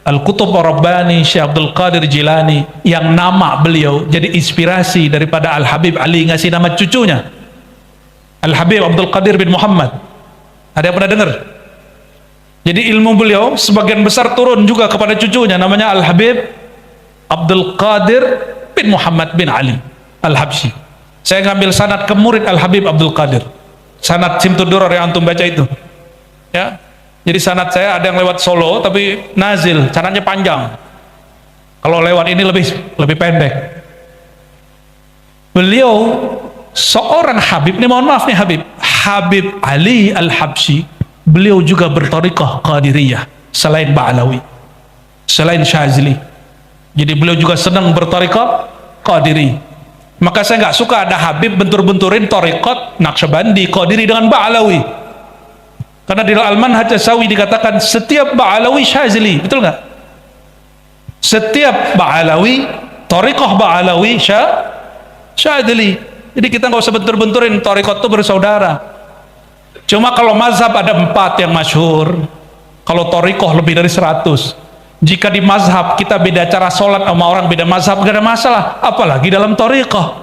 Al-Qutub Ar-Rabbani Syekh Abdul Qadir Jilani, yang nama beliau jadi inspirasi daripada Al-Habib Ali, ngasih nama cucunya Al-Habib Abdul Qadir bin Muhammad. Ada yang pernah dengar? Jadi ilmu beliau sebagian besar turun juga kepada cucunya, namanya Al-Habib Abdul Qadir bin Muhammad bin Ali Al-Habsyi. Saya ngambil sanad ke murid Al-Habib Abdul Qadir, sanad Simtudur yang antum baca itu, ya. Jadi sanad saya ada yang lewat Solo tapi nazil, sanadnya panjang. Kalau lewat ini lebih pendek. Beliau seorang Habib, ini mohon maaf nih Habib Ali Al-Habsyi, beliau juga berthariqah Qadiriyah selain Ba'alawi, selain Syazili. Jadi beliau juga senang berthariqah Qadiri. Maka saya nggak suka ada Habib bentur-benturin thariqat Naqsyabandi, Qadiri dengan Ba'alawi. Karena di Al-Manhaj As-Sawi dikatakan setiap Ba'alawi Syazili, betul nggak? Setiap Ba'alawi, thariqah Ba'alawi Syazili. Jadi kita nggak usah bentur-benturin, thariqat itu bersaudara. Cuma kalau mazhab ada 4 yang masyhur, kalau thariqah lebih dari 100. Jika di mazhab kita beda cara sholat sama orang beda mazhab, gak ada masalah, apalagi dalam thariqah.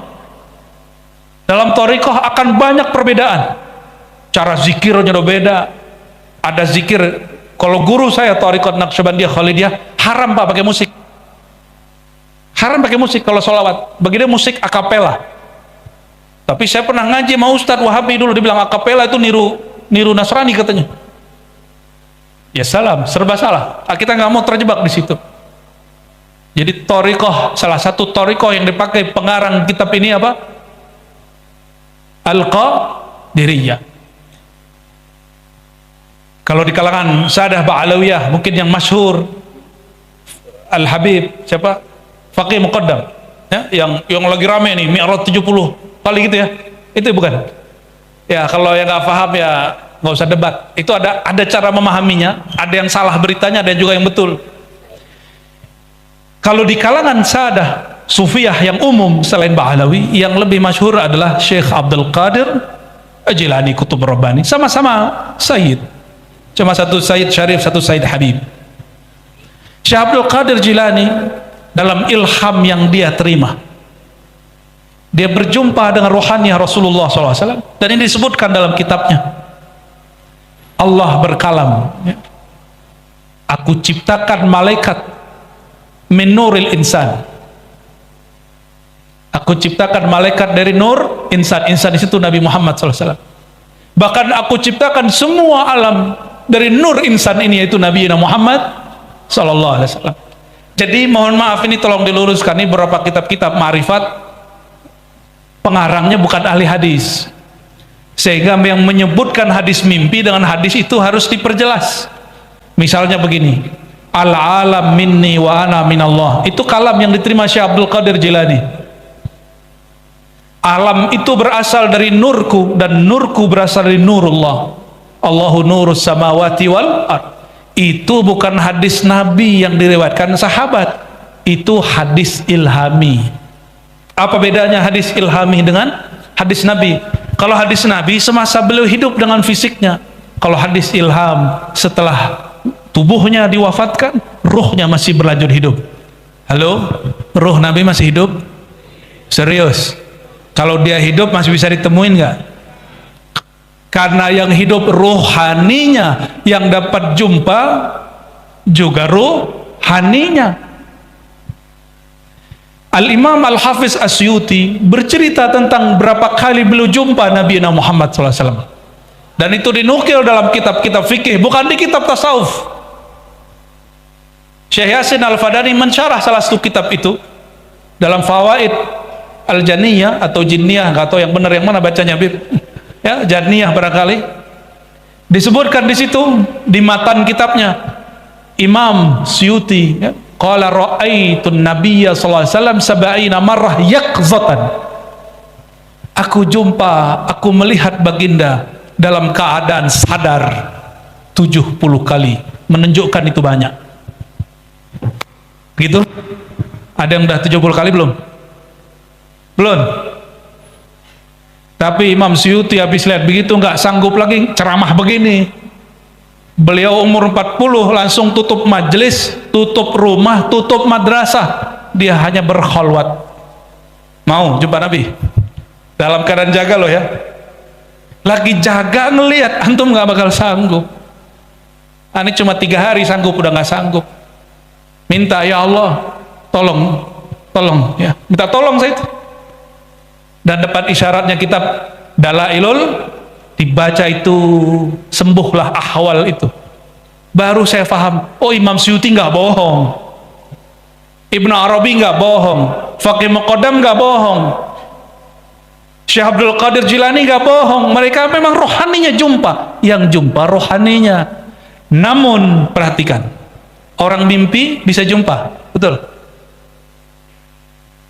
Dalam thariqah akan banyak perbedaan, cara zikirnya udah beda. Ada zikir, kalau guru saya thariqat Naqsyabandiyah Khalidiyah, haram pak pakai musik, haram pakai musik kalau sholawat, bagi dia musik akapela. Tapi saya pernah ngaji sama Ustadz Wahabi dulu, dia bilang akapela itu niru Nasrani katanya. Ya salam, serba salah. Kita nggak mau terjebak di situ. Jadi thariqah, salah satu thariqah yang dipakai pengarang kitab ini apa? Al-Qadiriyah. Kalau di kalangan Sadah Ba'alawiyah mungkin yang masyhur Al-Habib siapa? Faqih Muqaddam, ya, yang lagi rame nih Mi'raj 70 kali gitu ya. Itu bukan? Ya, kalau yang nggak paham ya nggak usah debat. Itu ada cara memahaminya, ada yang salah beritanya, ada juga yang betul. Kalau di kalangan Sadah Sufiyah yang umum selain Ba'alawi, yang lebih masyhur adalah Syekh Abdul Qadir Jilani Qutub Rabbani, sama-sama Sayyid, cuma satu Sayyid Syarif, satu Sayyid Habib. Syekh Abdul Qadir Jilani dalam ilham yang dia terima, dia berjumpa dengan rohaniah Rasulullah SAW, dan ini disebutkan dalam kitabnya. Allah berkalam, ya, aku ciptakan malaikat min nuril insan, aku ciptakan malaikat dari nur insan. Insan di situ Nabi Muhammad SAW. Bahkan aku ciptakan semua alam dari nur insan ini, yaitu Nabi Muhammad SAW. Jadi mohon maaf ini tolong diluruskan, ini beberapa kitab-kitab ma'rifat pengarangnya bukan ahli hadis, sehingga yang menyebutkan hadis mimpi dengan hadis itu harus diperjelas. Misalnya begini, al-alam minni wa ana minallah, itu kalam yang diterima Syekh Abdul Qadir Jilani. Alam itu berasal dari nurku, dan nurku berasal dari nurullah. Allahu nurus samawati wal ard. Itu bukan hadis Nabi yang diriwayatkan sahabat, itu hadis ilhami. Apa bedanya hadis ilhami dengan hadis Nabi? Kalau hadis Nabi semasa beliau hidup dengan fisiknya. Kalau hadis ilham setelah tubuhnya diwafatkan, ruhnya masih berlanjut hidup. Halo, ruh Nabi masih hidup? Serius? Kalau dia hidup masih bisa ditemuin nggak? Karena yang hidup ruhaninya, yang dapat jumpa juga ruhaninya. Al-Imam Al-Hafiz Asyuti bercerita tentang berapa kali beliau jumpa Nabi Muhammad SAW. Dan itu dinukil dalam kitab-kitab fikih, bukan di kitab tasawuf. Syekh Yasin Al-Fadani mensyarah salah satu kitab itu dalam Fawaid Al-Janiyah atau Jinniyah, nggak tahu yang benar yang mana bacanya, Bib. Ya, Janiyah barangkali. Disebutkan di situ di matan kitabnya Imam Syuti, ya, qala ra'aitun nabiyya sallallahu alaihi wasallam sab'ina marrah yaqzatan. Aku jumpa, aku melihat baginda dalam keadaan sadar 70 kali, menunjukkan itu banyak. Gitu? Ada yang udah 70 kali belum? Belum. Tapi Imam Syuti habis lihat begitu nggak sanggup lagi ceramah begini. Beliau umur 40 langsung tutup majelis, tutup rumah, tutup madrasah. Dia hanya berkhalwat. Mau jumpa Nabi? Dalam keadaan jaga loh ya. Lagi jaga ngelihat, antum nggak bakal sanggup. Ini cuma 3 hari sanggup, udah nggak sanggup. Minta, ya Allah, tolong ya, minta tolong saya itu. Dan depan isyaratnya kitab Dalailul dibaca itu, sembuhlah ahwal itu. Baru saya paham, oh Imam Syuti nggak bohong, Ibnu Arabi nggak bohong, Faqih Muqaddam nggak bohong, Syekh Abdul Qadir Jilani nggak bohong. Mereka memang rohaninya jumpa, yang jumpa rohaninya. Namun perhatikan, orang mimpi bisa jumpa, betul?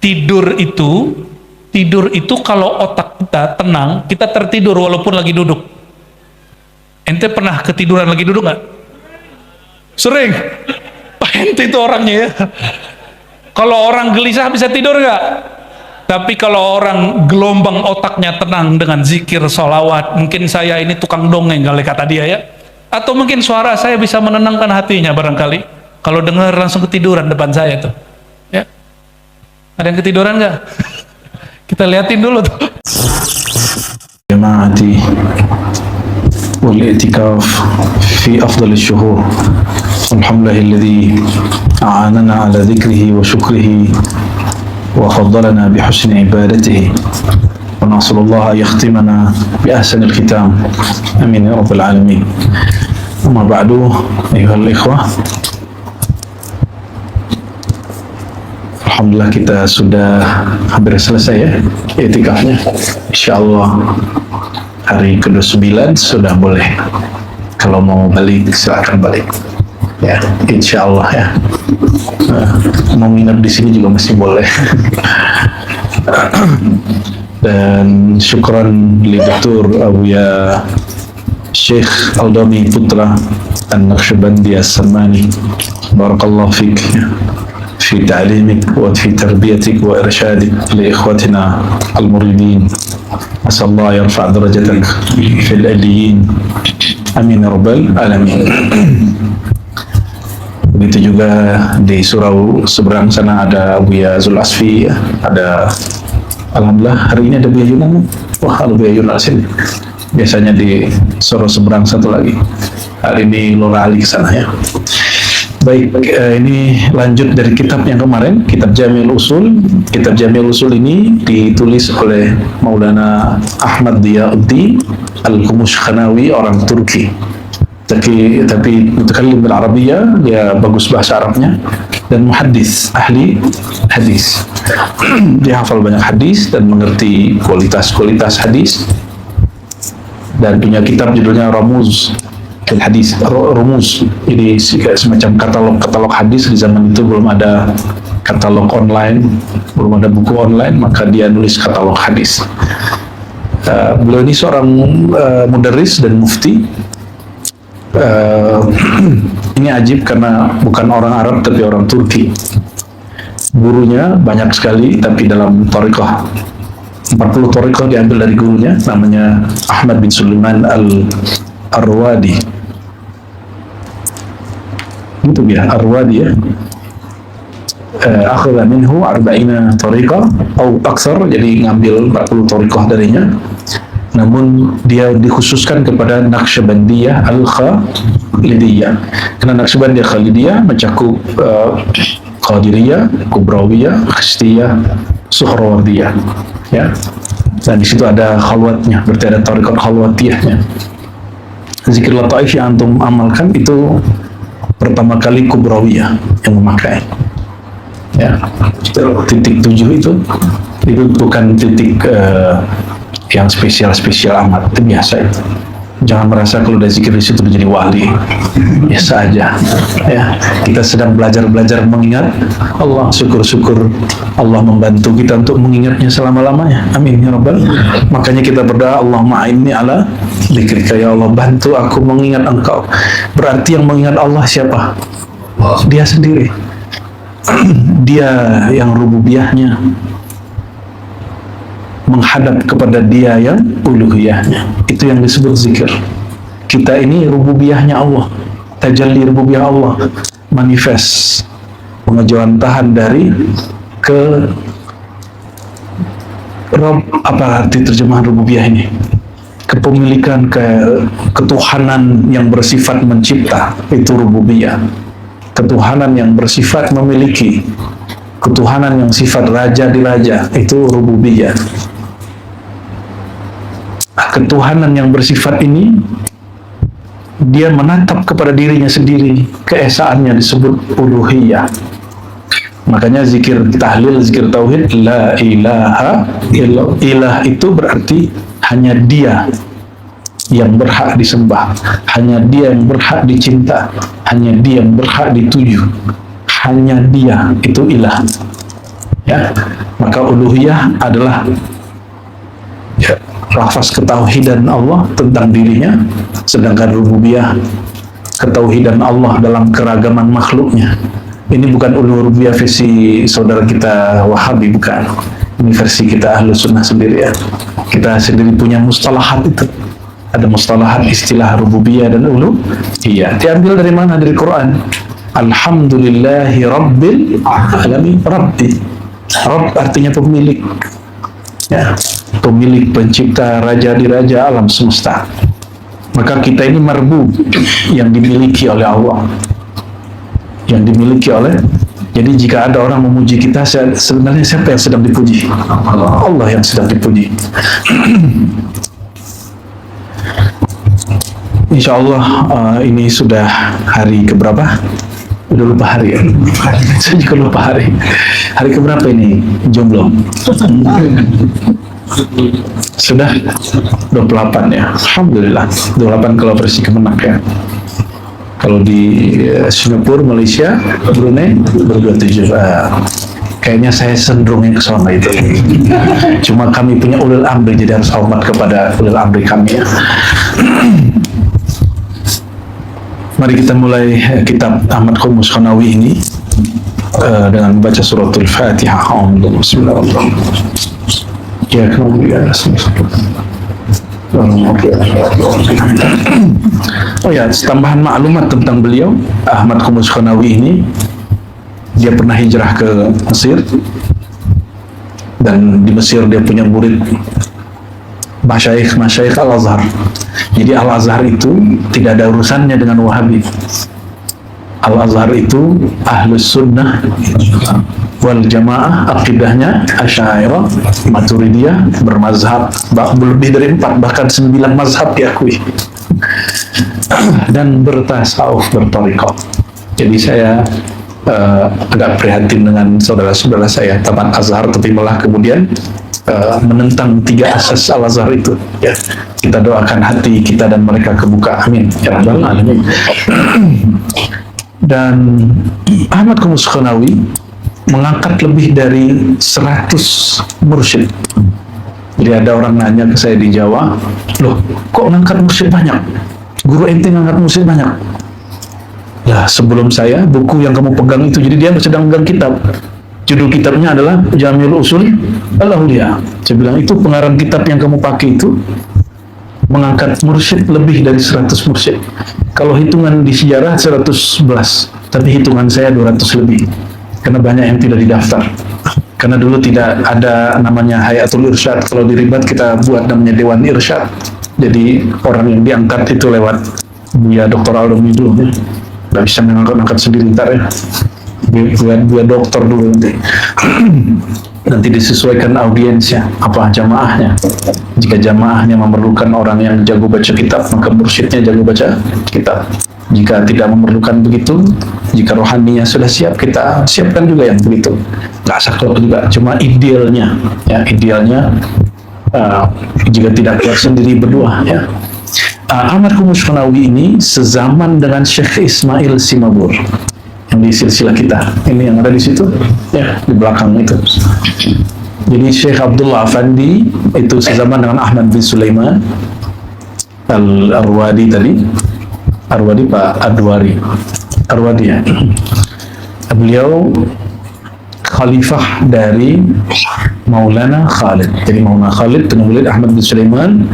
Tidur itu kalau otak kita tenang, kita tertidur walaupun lagi duduk. Ente pernah ketiduran lagi duduk nggak? Sering. Ente itu orangnya ya. Kalau orang gelisah bisa tidur nggak? Tapi kalau orang gelombang otaknya tenang dengan zikir, sholawat, mungkin saya ini tukang dongeng kali kata dia ya. Atau mungkin suara saya bisa menenangkan hatinya barangkali. Kalau dengar langsung ketiduran depan saya tuh. Ya. Ada yang ketiduran nggak? Kita liatin dulu tuh. Jamaati wal i'tikaf fi afdal ash-shuhur. Alhamdulillahilladzi a'anana ala dzikrihi wa syukrihi wa faddalana bi husni ibadatihi. Wa nas'alullah yakhtimana bi ahsanil khitam. Amin ya rabbal alamin. Amma ba'du, ayyuhal ikhwah. Alhamdulillah kita sudah hampir selesai ya i'tikafnya. Insyaallah hari ke-29 sudah boleh. Kalau mau balik silakan balik. Ya, insyaallah ya. Mau nginep di sini juga masih boleh. Dan syukran li Dr. Abuya Syekh Aldami Putra An-Naqsyabandi As-Samani. Barakallahu fik في تعليمك وفي تربيتك وإرشادك لإخوتنا المريدين. أسأل الله يرفع درجتك في العليين. Amin ya rabbal alamin. Begitu juga di surau seberang sana ada Buya Zul Asfi, ada alhamdulillah hari ini ada Buya Yunan. Wah, ada Buya Yunan sini. Biasanya di surau seberang satu lagi. Hari ini Lora Ali ke sana ya. Baik, ini lanjut dari kitab yang kemarin, kitab Jami'ul Usul. Kitab Jami'ul Usul ini ditulis oleh Maulana Ahmad Diyauddin Al-Khumushkhanawi, orang Turki. Tapi mutakallim bil Arabiyah, dia bagus bahasa Arabnya, dan muhaddis, ahli hadis. Dia hafal banyak hadis dan mengerti kualitas hadis. Dan punya kitab judulnya Ramuz hadis, rumus. Jadi semacam katalog hadis. Di zaman itu belum ada katalog online, belum ada buku online, maka dia nulis katalog hadis. Beliau ini seorang mudarris dan mufti. Ini ajib karena bukan orang Arab tapi orang Turki. Gurunya banyak sekali, tapi dalam thariqah 40 thariqah diambil dari gurunya, namanya Ahmad bin Sulaiman Al-Arwadi. Gitu ya, Arwadi ya. Akhadha minhu 40 thariqah atau aksar, jadi ngambil 40 thariqah darinya. Namun dia dikhususkan kepada Naqsyabandiyah Al-Khalidiyah. Karena Naqsyabandiyah Khalidiyah mencakup Qadiriyah, Kubrawiyah, Khistiyah, Suhrawardiyah. Ya. Dan di situ ada khalwatnya, berarti ada tariqat khalwatiyahnya. Zikir lataif yang antum amalkan itu pertama kali Kubrawiyah yang memakai. Ya, titik 7 itu bukan titik yang spesial amat, itu biasa itu. Jangan merasa kalau udah zikir di situ menjadi wali, biasa aja. Ya, kita sedang belajar mengingat Allah. Syukur-syukur Allah membantu kita untuk mengingatnya selama-lamanya. Amin ya rabbal. Makanya kita berdoa, Allahumma a'inni ala dzikrika, ya Allah bantu aku mengingat Engkau. Berarti yang mengingat Allah siapa? Dia sendiri. Dia yang rububiyahnya menghadap kepada dia yang uluhiyahnya. Itu yang disebut zikir. Kita ini rububiyahnya Allah, tajalli rububiyah Allah, manifest, pengejawantahan dari ke Rob. Apa arti terjemahan rububiyah ini? Kepemilikan, ketuhanan yang bersifat mencipta, itu rububiyah. Ketuhanan yang bersifat memiliki, ketuhanan yang sifat raja di raja, itu rububiyah. Ketuhanan yang bersifat ini, dia menatap kepada dirinya sendiri, keesaannya disebut uluhiyah. Makanya zikir tahlil, zikir tauhid, la ilaha illallah. Ilah itu berarti hanya dia yang berhak disembah, hanya dia yang berhak dicinta, hanya dia yang berhak dituju, hanya dia, itu ilah. Ya, maka uluhiyah adalah ya, lafaz ketauhidan Allah tentang dirinya, sedangkan rububiyah ketauhidan Allah dalam keragaman makhluknya. Ini bukan rububiyah versi saudara kita Wahabi, bukan. Ini versi kita Ahlus Sunnah sendiri ya. Kita sendiri punya mustalahat itu. Ada mustalahat istilah rububiyah dan uluhiyah. Diambil dari mana? Dari Quran. Alhamdulillahi Rabbil Alamin. Rabbi. Rabb artinya pemilik. Ya, pemilik, pencipta, raja di raja alam semesta. Maka kita ini marbub, yang dimiliki oleh Allah, yang dimiliki oleh. Jadi jika ada orang memuji kita, sebenarnya siapa yang sedang dipuji? Allah yang sedang dipuji. Insya Allah ini sudah hari keberapa? Udah lupa hari ya? Saya juga lupa hari. Hari keberapa ini jomblo? Sudah 28 ya. Alhamdulillah. 28 kalau versi Kemenak ya. Kalau di Singapura, Malaysia, Brunei baru 27. Kayaknya saya cenderungnya ke sana itu. Cuma kami punya ulil amri, jadi harus hormat kepada ulil amri kami ya. Mari kita mulai kitab Ahmad Khumus Khanawi ini dengan membaca suratul Fatihah. Bismillahirrahmanirrahim. Ya, kemudian oh ya, tambahan maklumat tentang beliau. Ahmad Khumus Khanawi ini, dia pernah hijrah ke Mesir, dan di Mesir dia punya murid Masyaikh Al-Azhar. Jadi Al-Azhar itu tidak ada urusannya dengan Wahabi. Al-Azhar itu Ahlus Sunnah wal Jamaah, akidahnya Asy'ariyah, Maturidiyah, bermazhab lebih dari 4 bahkan 9 mazhab diakui, dan bertasawuf, berthariqah. Jadi saya agak prihatin dengan saudara-saudara saya taman Azhar, tapi malah kemudian menentang 3 asas Al-Azhar itu ya. Kita doakan hati kita dan mereka kebuka, amin ya rabbal alamin. Dan Ahmad Khumus Khanawi mengangkat lebih dari 100 mursyid. Jadi ada orang nanya ke saya di Jawa, loh kok ngangkat mursyid banyak? Guru ente ngangkat mursyid banyak? Lah sebelum saya, buku yang kamu pegang itu, jadi dia sedang pegang kitab. Judul kitabnya adalah Jami'ul Usul Al-Awliya. Saya bilang, itu pengarang kitab yang kamu pakai itu mengangkat mursyid lebih dari 100 mursyid. Kalau hitungan di sejarah 111, tapi hitungan saya 200 lebih. Karena banyak yang tidak didaftar. Karena dulu tidak ada namanya Hayatul Irsyad. Kalau di Ribat kita buat namanya Dewan Irsyad. Jadi orang yang diangkat itu lewat Buya Dr. Al-Dumi dulu ya. Nggak bisa mengangkat sendiri ntar ya. buat dokter dulu nanti. Nanti disesuaikan audiensnya, apa jamaahnya. Jika jamaahnya memerlukan orang yang jago baca kitab, maka mursyidnya jago baca kitab. Jika tidak memerlukan begitu, jika rohaninya sudah siap, kita siapkan juga yang begitu. Nggak saklek juga, cuma idealnya, ya idealnya jika tidak kuat sendiri berdua, ya. Ahmad Humus Konawi ini sezaman dengan Syekh Ismail Simabur yang di silsilah kita ini yang ada di situ, ya di belakang itu. Jadi Syekh Abdullah Afandi itu sezaman dengan Ahmad bin Sulaiman Al-Arwadi tadi. Arwadi Pak Arwadi ya. Beliau khalifah dari Maulana Khalid. Jadi Maulana Khalid punya murid Ahmad bin Sulaiman,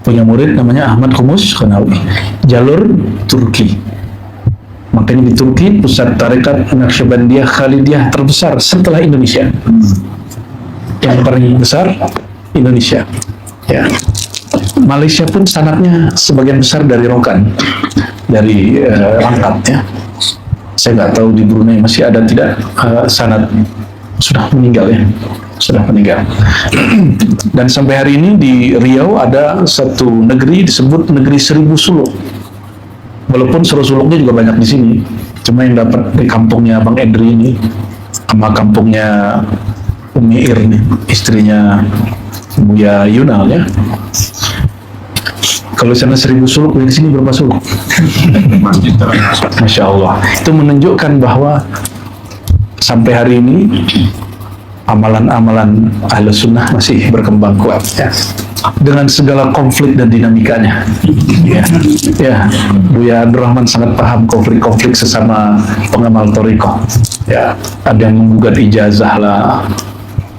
punya murid namanya Ahmad Humus Konawi. Jalur Turki. Makanya di Turki pusat tarekat Naqsyabandiyah Khalidiyah terbesar setelah Indonesia. Yang paling besar Indonesia. Ya. Malaysia pun sanadnya sebagian besar dari Rokan, dari Langkat, ya. Saya nggak tahu di Brunei masih ada tidak sanad, sudah meninggal, ya, sudah meninggal. Dan sampai hari ini di Riau ada satu negeri disebut negeri 1000 suluk. Walaupun suluk-suluknya juga banyak di sini, cuma yang dapat di kampungnya Bang Edri ini sama kampungnya Umi Ir nih, istrinya Buya Yunal, ya. Kalau sana 1000 suluk, di sini berapa suluk? Masya Allah. Itu menunjukkan bahwa sampai hari ini amalan-amalan ahlu sunnah masih berkembang kuat, ya. Dengan segala konflik dan dinamikanya, ya. Ya, Buya Abdurrahman sangat paham konflik-konflik sesama pengamal thariqah, ya. Ada yang menggugat ijazah lah,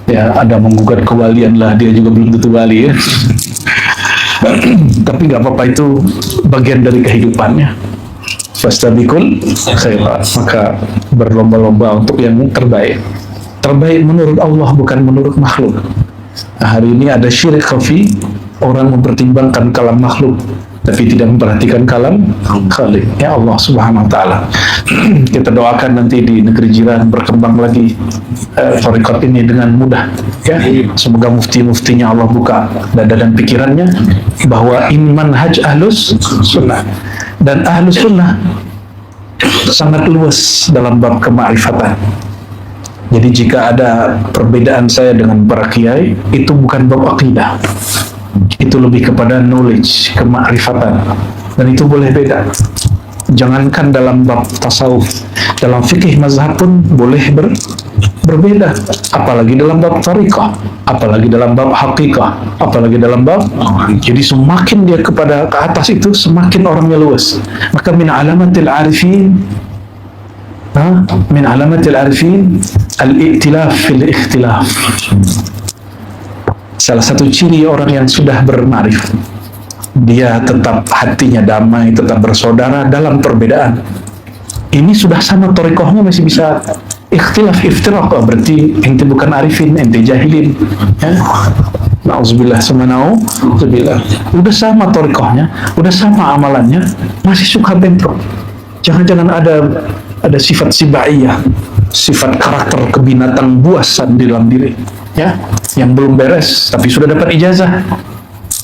ya, ada menggugat kewalian lah, dia juga belum tentu wali, ya. Tapi nggak apa-apa, itu bagian dari kehidupannya. Fastabiqul khairat, maka berlomba-lomba untuk yang terbaik. Terbaik menurut Allah, bukan menurut makhluk. Hari ini ada syirik khafi, orang mempertimbangkan kalam makhluk tapi tidak memperhatikan kalam Khalik, ya Allah Subhanahu wa taala. Kita doakan nanti di negeri jiran berkembang lagi thariqat ini dengan mudah, ya. Semoga mufti-muftinya Allah buka dada dan pikirannya bahwa iman manhaj ahlus sunnah, dan ahlus sunnah sangat luas dalam bab kemakrifatan. Jadi jika ada perbedaan saya dengan para kiai, itu bukan bab akidah, itu lebih kepada knowledge, kemakrifatan, dan itu boleh beda. Jangankan dalam bab tasawuf, dalam fikih mazhab pun boleh berbeda, apalagi dalam bab tariqah, apalagi dalam bab hakikah, apalagi dalam bab. Jadi semakin dia ke atas itu, semakin orangnya luas. Maka min alamatil arifin, min alamatil arifin al-i'tilaf fil ikhtilaf. Salah satu ciri orang yang sudah bermarif, dia tetap hatinya damai, tetap bersaudara dalam perbedaan. Ini sudah sama thariqahnya masih bisa ikhtilaf, iftiraq, berarti ente bukan arifin, ente jahilin, ya. Na'udzubillah, na'udzubillah. Udah sama thariqahnya, udah sama amalannya, masih suka bentrok. Jangan-jangan ada sifat sibaiyah, sifat karakter kebinatang buasan di dalam diri, ya, yang belum beres tapi sudah dapat ijazah,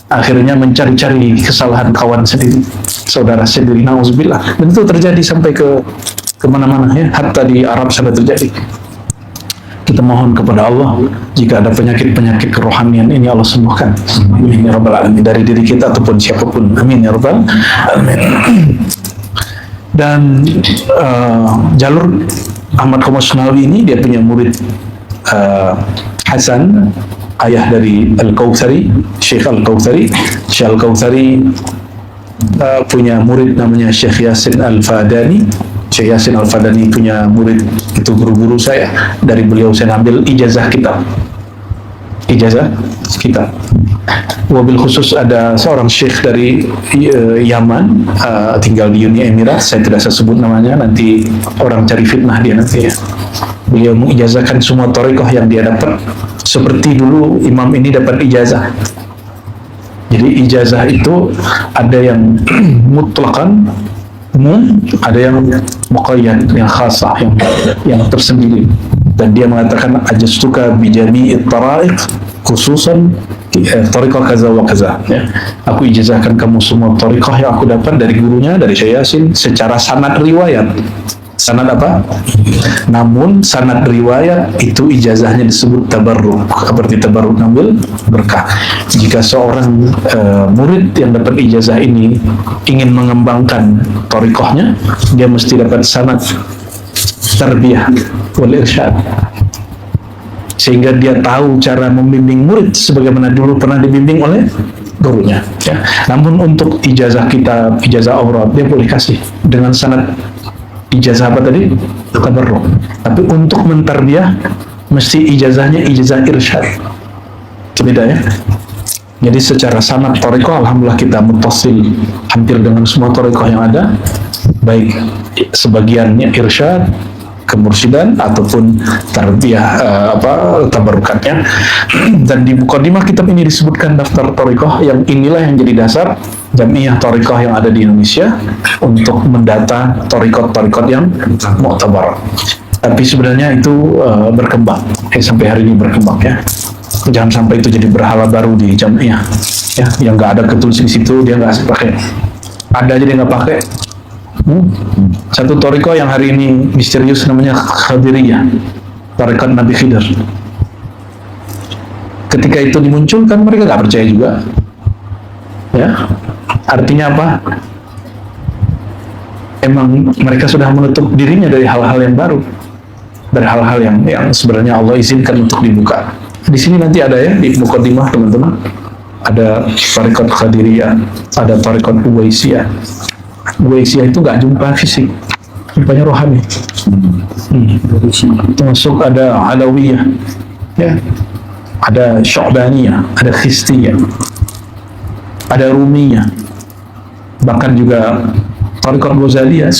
akhirnya mencari-cari kesalahan kawan sendiri, saudara sendiri, na'udzubillah. Dan itu terjadi sampai ke mana-mana, ya, hatta di Arab sudah terjadi. Kita mohon kepada Allah, jika ada penyakit-penyakit kerohanian ini Allah sembuhkan, amin ya rabbal alamin, dari diri kita ataupun siapapun, amin ya rabbal alamin. Dan jalur Ahmad Humus Konawi ini, dia punya murid Hasan, ayah dari Al-Kautsari, Syekh Al-Kautsari. Syekh Al-Kautsari punya murid namanya Syekh Yasin Al-Fadani. Syekh Yasin Al-Fadani punya murid, itu guru-guru saya. Dari beliau saya ambil ijazah kitab. Wabil khusus ada seorang syekh dari Yaman, tinggal di Uni Emirat, saya tidak saya sebut namanya, nanti orang cari fitnah dia nanti, ya. Beliau mengijazahkan semua thariqah yang dia dapat, seperti dulu imam ini dapat ijazah. Jadi ijazah itu ada yang mutlaqan, umum, ada yang muqayyad, yang khasah, yang tersendiri. Dan dia mengatakan ajastuka bijami'it tara'iq khususan tariqah kaza wa kaza, ya. Aku ijazahkan kamu semua tariqah yang aku dapat dari gurunya, dari Syekh Yasin, secara sanad riwayat. Sanad apa? Namun sanad riwayat itu ijazahnya disebut tabarruk, seperti tabarruk ngambil berkah. Jika seorang murid yang dapat ijazah ini ingin mengembangkan tariqahnya, dia mesti dapat sanad tarbiyah wal irsyad, sehingga dia tahu cara membimbing murid sebagaimana dulu pernah dibimbing oleh gurunya, ya. Namun untuk ijazah kitab, ijazah aurat, dia boleh kasih dengan sanad ijazah apa tadi? Tabarruk. Tapi untuk mentarbiyah mesti ijazahnya ijazah irsyad. Itu beda, ya. Jadi secara sanad thariqah alhamdulillah kita muttasil hampir dengan semua thariqah yang ada, baik sebagiannya irsyad, kemursidan ataupun tarbiyah tabarrukatnya. Dan di mukadimah kitab ini disebutkan daftar thariqah yang inilah yang jadi dasar Jam'iyah Thariqah yang ada di Indonesia untuk mendata thariqat-thariqat yang mu'tabar. Tapi sebenarnya itu berkembang, sampai hari ini berkembang, ya. Jangan sampai itu jadi berhala baru di Jam'iyah, ya, yang nggak ada ketulis di situ dia nggak pakai. Ada aja dia nggak pakai. Satu thariqah yang hari ini misterius namanya Khadiriyah, thariqat Nabi Khidir. Ketika itu dimunculkan mereka nggak percaya juga, ya. Artinya apa? Emang mereka sudah menutup dirinya dari hal-hal yang baru, dari hal-hal yang sebenarnya Allah izinkan untuk dibuka. Di sini nanti ada, ya, di mukadimah teman-teman, ada thariqat Qadiriyah, ada thariqat Uwaisiyah. Uwaisiyah itu nggak jumpa fisik, jumpanya rohani. Termasuk ada Alawiyah, ya, ada Syu'baniyah, ada Khistiyah, ada Rumiyah, bahkan juga thariqat Ghazaliyah,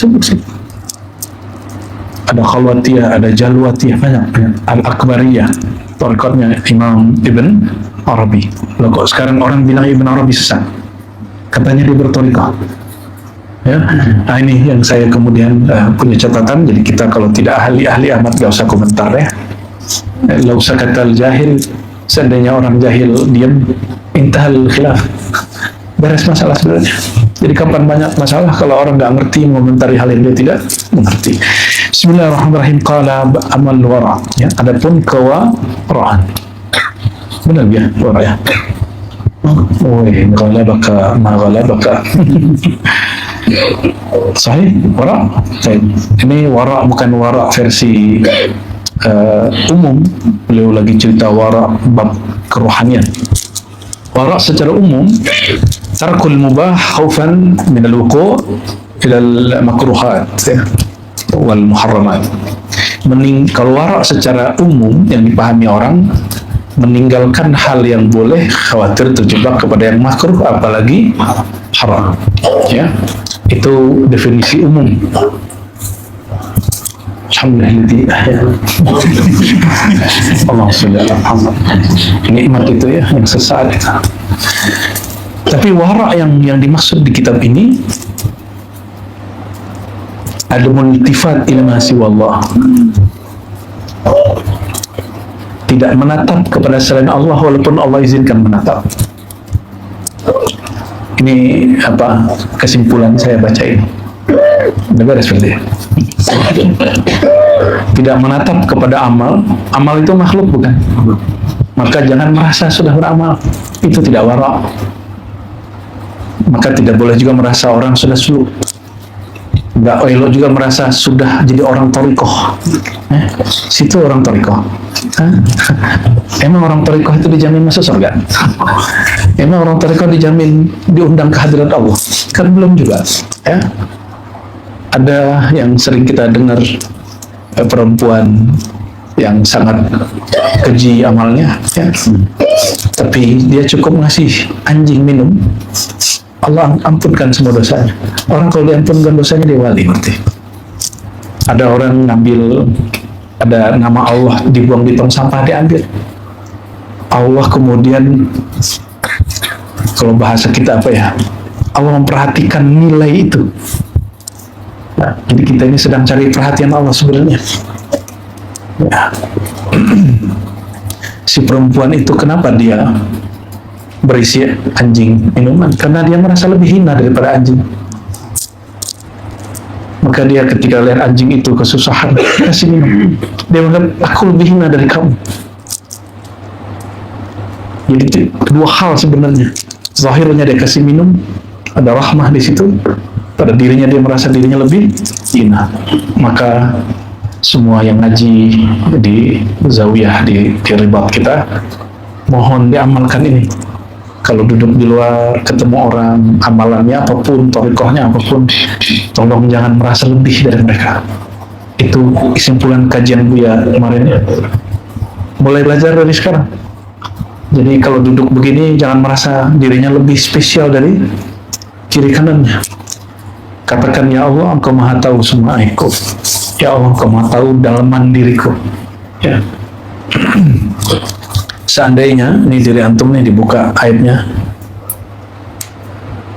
ada Khalwatiyah, ada Jalwatiyah, banyak. Al-Akbariyah, thariqatnya Imam Ibn Arabi. Loh, kok sekarang orang bilang Ibn Arabi sesat? Katanya dia berthariqah, ya. Nah, ini yang saya kemudian punya catatan. Jadi kita kalau tidak ahli amat gak usah komentar, ya. Gak usah kata jahil. Seandainya orang jahil diam, intahal khilaf, beres masalah sebenarnya. Jadi kapan banyak masalah kalau orang nggak ngerti mengomentari hal yang dia tidak mengerti. Bismillahirrahmanirrahim. Qala amal wara', ya. Adapun kewara'an, benar ya, wara', ya. Ghalabaka ma ghalabaka. Sahih, wara'. Ini wara' bukan wara' versi umum. Beliau lagi cerita wara' bab kerohanian. Wara' secara umum tarkul mubah khaufan min al-wuqu' ila al-makruhat, ya, wal muharramat. Kalau wara' secara umum yang dipahami orang, meninggalkan hal yang boleh khawatir terjebak kepada yang makruh apalagi haram, ya. Itu definisi umum. Alhamdulillah, ya. Allah Muhammad. Nikmat itu, ya, yang sesaat. Tapi wara' yang dimaksud di kitab ini ada multifat ila ma siwallah, tidak menatap kepada selain Allah walaupun Allah izinkan menatap. Ini apa kesimpulan saya baca ini. Benar seperti itu. Tidak menatap kepada amal. Amal itu makhluk, bukan? Maka jangan merasa sudah beramal, itu tidak wara'. Maka tidak boleh juga merasa orang sudah suluk. Nggak elok juga merasa sudah jadi orang thariqah. Situ orang thariqah. Emang orang thariqah itu dijamin masuk surga? Emang orang thariqah dijamin diundang ke hadirat Allah? Kan belum juga, ya. Ada yang sering kita dengar, perempuan yang sangat keji amalnya, ya. Tapi dia cukup ngasih anjing minum, Allah ampunkan semua dosanya. Orang kalau diampunkan dosanya dia wali, berarti. Ada orang ngambil, ada nama Allah dibuang di tong sampah, diambil. Allah kemudian, kalau bahasa kita apa, ya, Allah memperhatikan nilai itu. Nah, jadi kita ini sedang cari perhatian Allah sebenarnya. Ya. Si perempuan itu kenapa dia berisi anjing minuman? Karena dia merasa lebih hina daripada anjing. Maka dia ketika lihat anjing itu kesusahan, kasih minum. Dia bilang, aku lebih hina dari kamu. Jadi kedua hal sebenarnya. Zahirnya dia kasih minum, ada rahmah di situ. Pada dirinya dia merasa dirinya lebih hina. Maka semua yang ngaji di zawiyah, di ribat kita, mohon diamalkan ini. Kalau duduk di luar, ketemu orang, amalannya apapun, thariqahnya apapun, tolong jangan merasa lebih dari mereka. Itu kesimpulan kajian Buya kemarin ya. Mulai belajar dari sekarang. Jadi kalau duduk begini, jangan merasa dirinya lebih spesial dari kiri kanannya. Katakan, ya Allah, Engkau maha tahu semua aibku. Ya Allah, Engkau maha tahu dalaman diriku. Ya. Seandainya ini diri antum nih dibuka aibnya,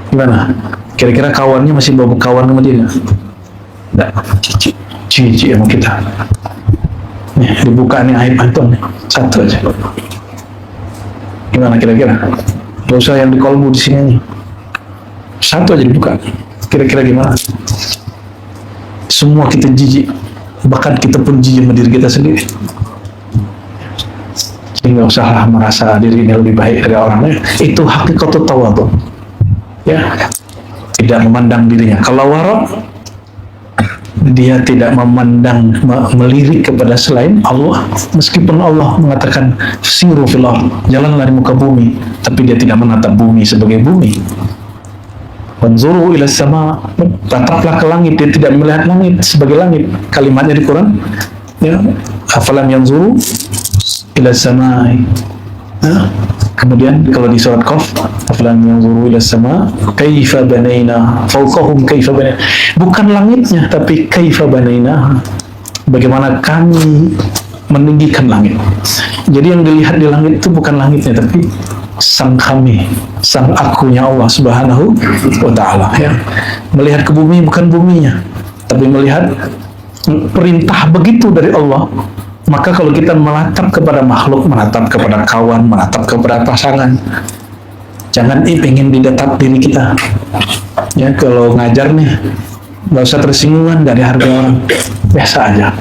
gimana? Kira-kira kawannya masih bawa kawan sama dia nggak? Nggak, cici sama kita. Nih, dibuka nih aib antum nih, satu aja. Gimana kira-kira? Gak usah yang di kolbu di sini nih. Satu aja dibuka. Kira-kira gimana? Semua kita jijik, bahkan kita pun jijik sama diri kita sendiri. Nggak usah merasa diri ini lebih baik dari orang lain. Itu hakikat tawadhu. Ya, tidak memandang dirinya. Kalau wara, dia tidak memandang, melirik kepada selain Allah. Meskipun Allah mengatakan siru fil ardh, jalanlah di muka bumi, tapi dia tidak menatap bumi sebagai bumi. Wanzuru ila sama, tataplah ke langit, dia tidak melihat langit sebagai langit. Kalimatnya di Quran, ya, afalam yanzuru ila samai. Kemudian kalau di surat Qaf, afalam yanzuru ila sama kaifa banaina fawqahum kaifa banaina, bukan langitnya tapi kaifa banaina, bagaimana kami meninggikan langit. Jadi yang dilihat di langit itu bukan langitnya tapi sang kami, sang akunya Allah Subhanahu wa ta'ala, ya. Melihat ke bumi bukan buminya tapi melihat perintah begitu dari Allah. Maka kalau kita menatap kepada makhluk, menatap kepada kawan, menatap kepada pasangan, jangan pengen didatap diri kita. Ya, kalau ngajar nih, nggak usah tersinggungan, nggak dihargai orang, biasa aja.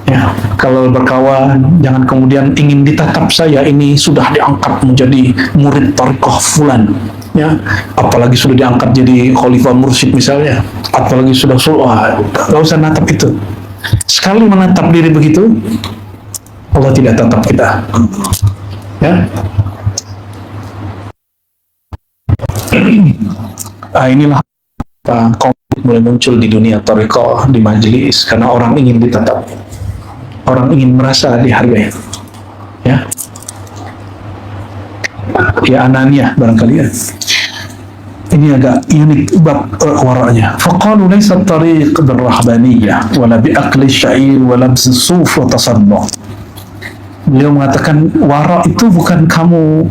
Ya, kalau berkawan, jangan kemudian ingin ditatap, saya ini sudah diangkat menjadi murid thariqah fulan. Ya, apalagi sudah diangkat jadi khalifah mursyid misalnya, apalagi sudah nggak usah natap itu. Sekali menatap diri begitu, Allah tidak tatap kita. Ya. Inilah konflik mulai muncul di dunia thariqah, di majelis, karena orang ingin ditatap, orang ingin merasa dihargai. Ya, ya ananiyah barangkali ya. Ini agak unik bab wara'nya. Faqalu laysa at-tariq bir-rahbaniyah wala bi'aqli syair wala bis-suf wa tasannuh. Beliau mengatakan wara' itu bukan kamu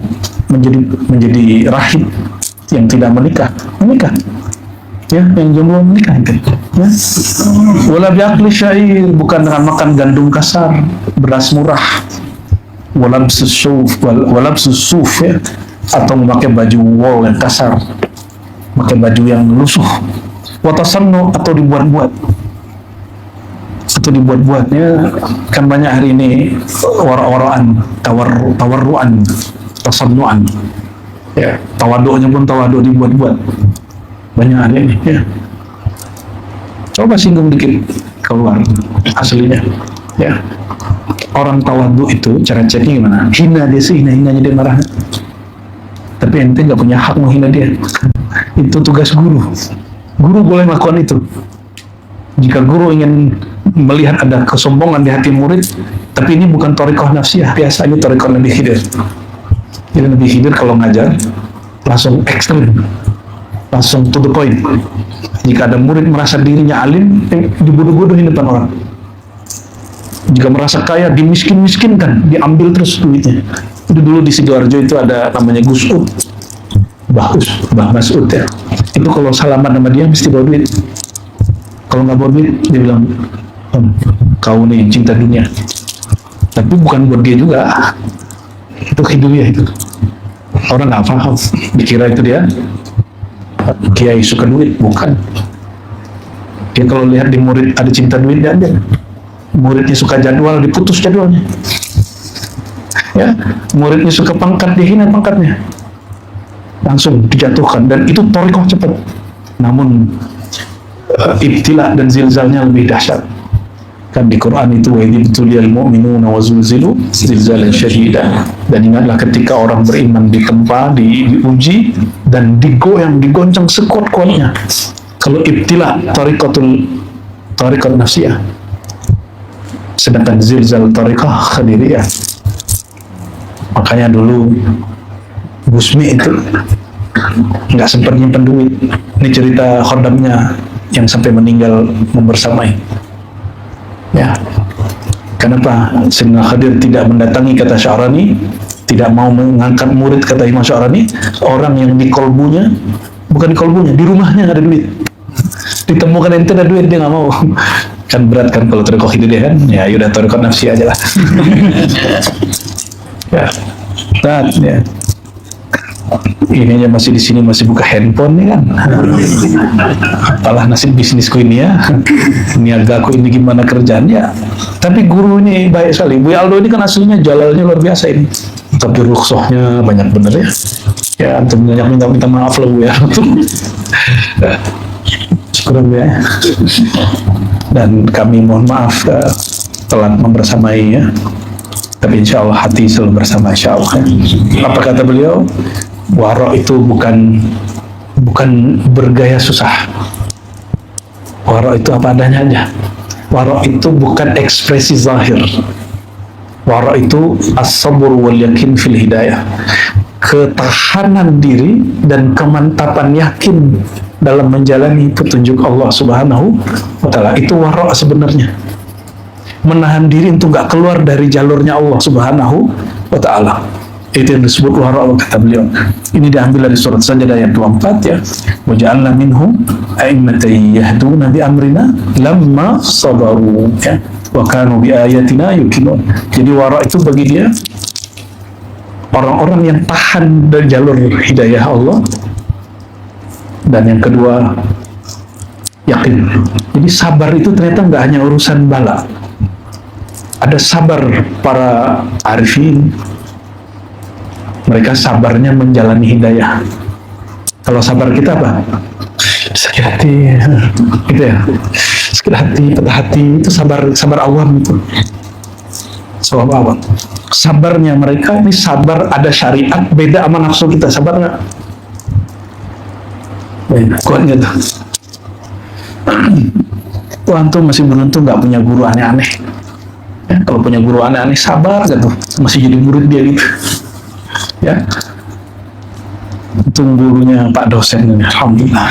menjadi rahib yang tidak menikah. Ya, yang jomblo menikah itu. Ya. Wala bi'aqli syair, bukan dengan makan gandum kasar, beras murah. Wala bis-suf ya, atau memakai baju wool yang kasar, pakai baju yang lusuh, watasannu, atau dibuat-buat, ya. Kan banyak hari ini wara-waraan, tawarruan, tasannuan, ya. Tawaduknya pun tawaduk dibuat-buat, banyak hari ini, ya. Coba singgung dikit keluar aslinya, ya. Orang tawaduk itu cara ceknya gimana? Hina dia, hina-hinanya dia marah, tapi ente nggak punya hak menghina dia. Itu tugas guru. Guru boleh melakukan itu. Jika guru ingin melihat ada kesombongan di hati murid, tapi ini bukan thariqah nafsiyah, biasa ini thariqah Nabi Khidir. Jadi Nabi Khidir kalau ngajar langsung ekstrem, langsung to the point. Jika ada murid merasa dirinya alim, dibodoh-bodohin depan orang. Jika merasa kaya, dimiskin-miskinkan, diambil terus duitnya. Itu dulu di Sidoarjo itu ada namanya Gus Ud, Mbah Mas'ud ya. Itu kalau salaman sama dia mesti bawa duit. Kalau nggak bawa duit, dia bilang, kau nih cinta dunia. Tapi bukan buat dia juga. Itu hidupnya itu. Orang nggak paham, dikira itu dia kiai suka duit, bukan. Dia kalau lihat di murid ada cinta duit, dia ambil. Muridnya suka jadwal, diputus jadwalnya. Ya, muridnya suka pangkat, dihina pangkatnya. Langsung dijatuhkan, dan itu thariqah cepat. Namun ibtila dan zilzalnya lebih dahsyat. Kan di Quran itu, wa idhibtuliyal mu'minuna wa zulzilu zilzalan syadida. Dan ingatlah ketika orang beriman ditempa, diuji dan digoncang sekuat-kuatnya. Kalau ibtila tariqat nafsiyah, sedangkan zilzal tariqah khadiriyah. Makanya dulu Busmi itu nggak sempat nyimpen duit. Ini cerita khodamnya yang sampai meninggal membersamai. Ya, kenapa Sayyidina Khadir tidak mendatangi, kata Sya'rani, tidak mau mengangkat murid, kata Imam Sya'rani, orang yang di kolbunya, bukan di kolbunya, di rumahnya ada duit. Ditemukan ente ada duit, dia nggak mau. Kan berat kan kalau tariqah hidup dia kan, ya yaudah tariqah nafsi aja lah. Ya, ya. Ini aja masih di sini masih buka handphone nih kan. Apalah nasib bisnisku ini ya. Niagaku ini gimana kerjaannya. Tapi guru ini baik sekali. Buya Aldo ini kan aslinya jalalnya luar biasa ini. Tapi rukhsahnya banyak bener ya. Ya, antum banyak minta maaf lah Bu ya. Syukuran ya. Dan kami mohon maaf telat membersamai ya. Tapi insya Allah hati selalu bersama, insya Allah. Apa kata beliau? Wara itu bukan bergaya susah. Wara itu apa adanya aja. Wara itu bukan ekspresi zahir. Wara itu as-sabr wal yakin fil hidayah. Ketahanan diri dan kemantapan yakin dalam menjalani petunjuk Allah Subhanahu wa Ta'ala. Itu wara sebenarnya. Menahan diri untuk nggak keluar dari jalurnya Allah Subhanahu wa Ta'ala. Itu yang disebut wara, kata beliau. Ini diambil dari surat Sajdah ayat 24 ya. Wa ja'alna minhum a'immatan yahduna bi amrina lamma sabaru ya. Wa kanu bi ayatina yuqinun. Jadi wara itu bagi dia orang-orang yang tahan dari jalur hidayah Allah. Dan yang kedua, yakin. Jadi sabar itu ternyata nggak hanya urusan bala. Ada sabar para arifin, mereka sabarnya menjalani hidayah. Kalau sabar kita apa? Sakit hati, gitu ya. Sakit hati, patah hati, itu sabar awam itu. Sabar awam. Sabarnya mereka ini sabar ada syariat, beda sama nafsu kita. Sabar nggak? Kuat nggak tuh? Tuhan tuh masih beruntung nggak punya guru aneh-aneh. Ya, kalau punya guru aneh-aneh sabar gitu, masih jadi murid dia gitu. Ya, untung gurunya Pak dosen ini, alhamdulillah.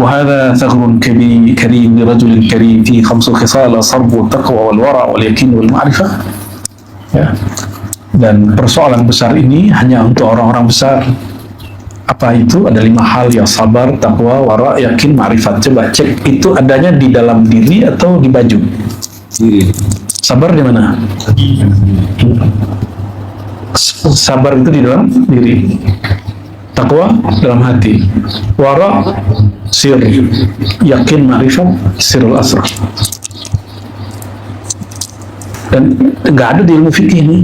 وهذا ثغر كريم لرجل كريم فيه 5 خصال صبر والتقوى والورع واليقين والمعرفة. Ya. Dan persoalan besar ini hanya untuk orang-orang besar. Apa itu? Ada 5 hal ya: sabar, takwa, wara, yakin, ma'rifat. Coba cek itu adanya di dalam diri atau di baju? Sabar di mana? Sabar itu di dalam diri. Takwa dalam hati. Wara sir. Yakin, ma'rifat, sirul asrar. Dan nggak ada di ilmu fikih ini.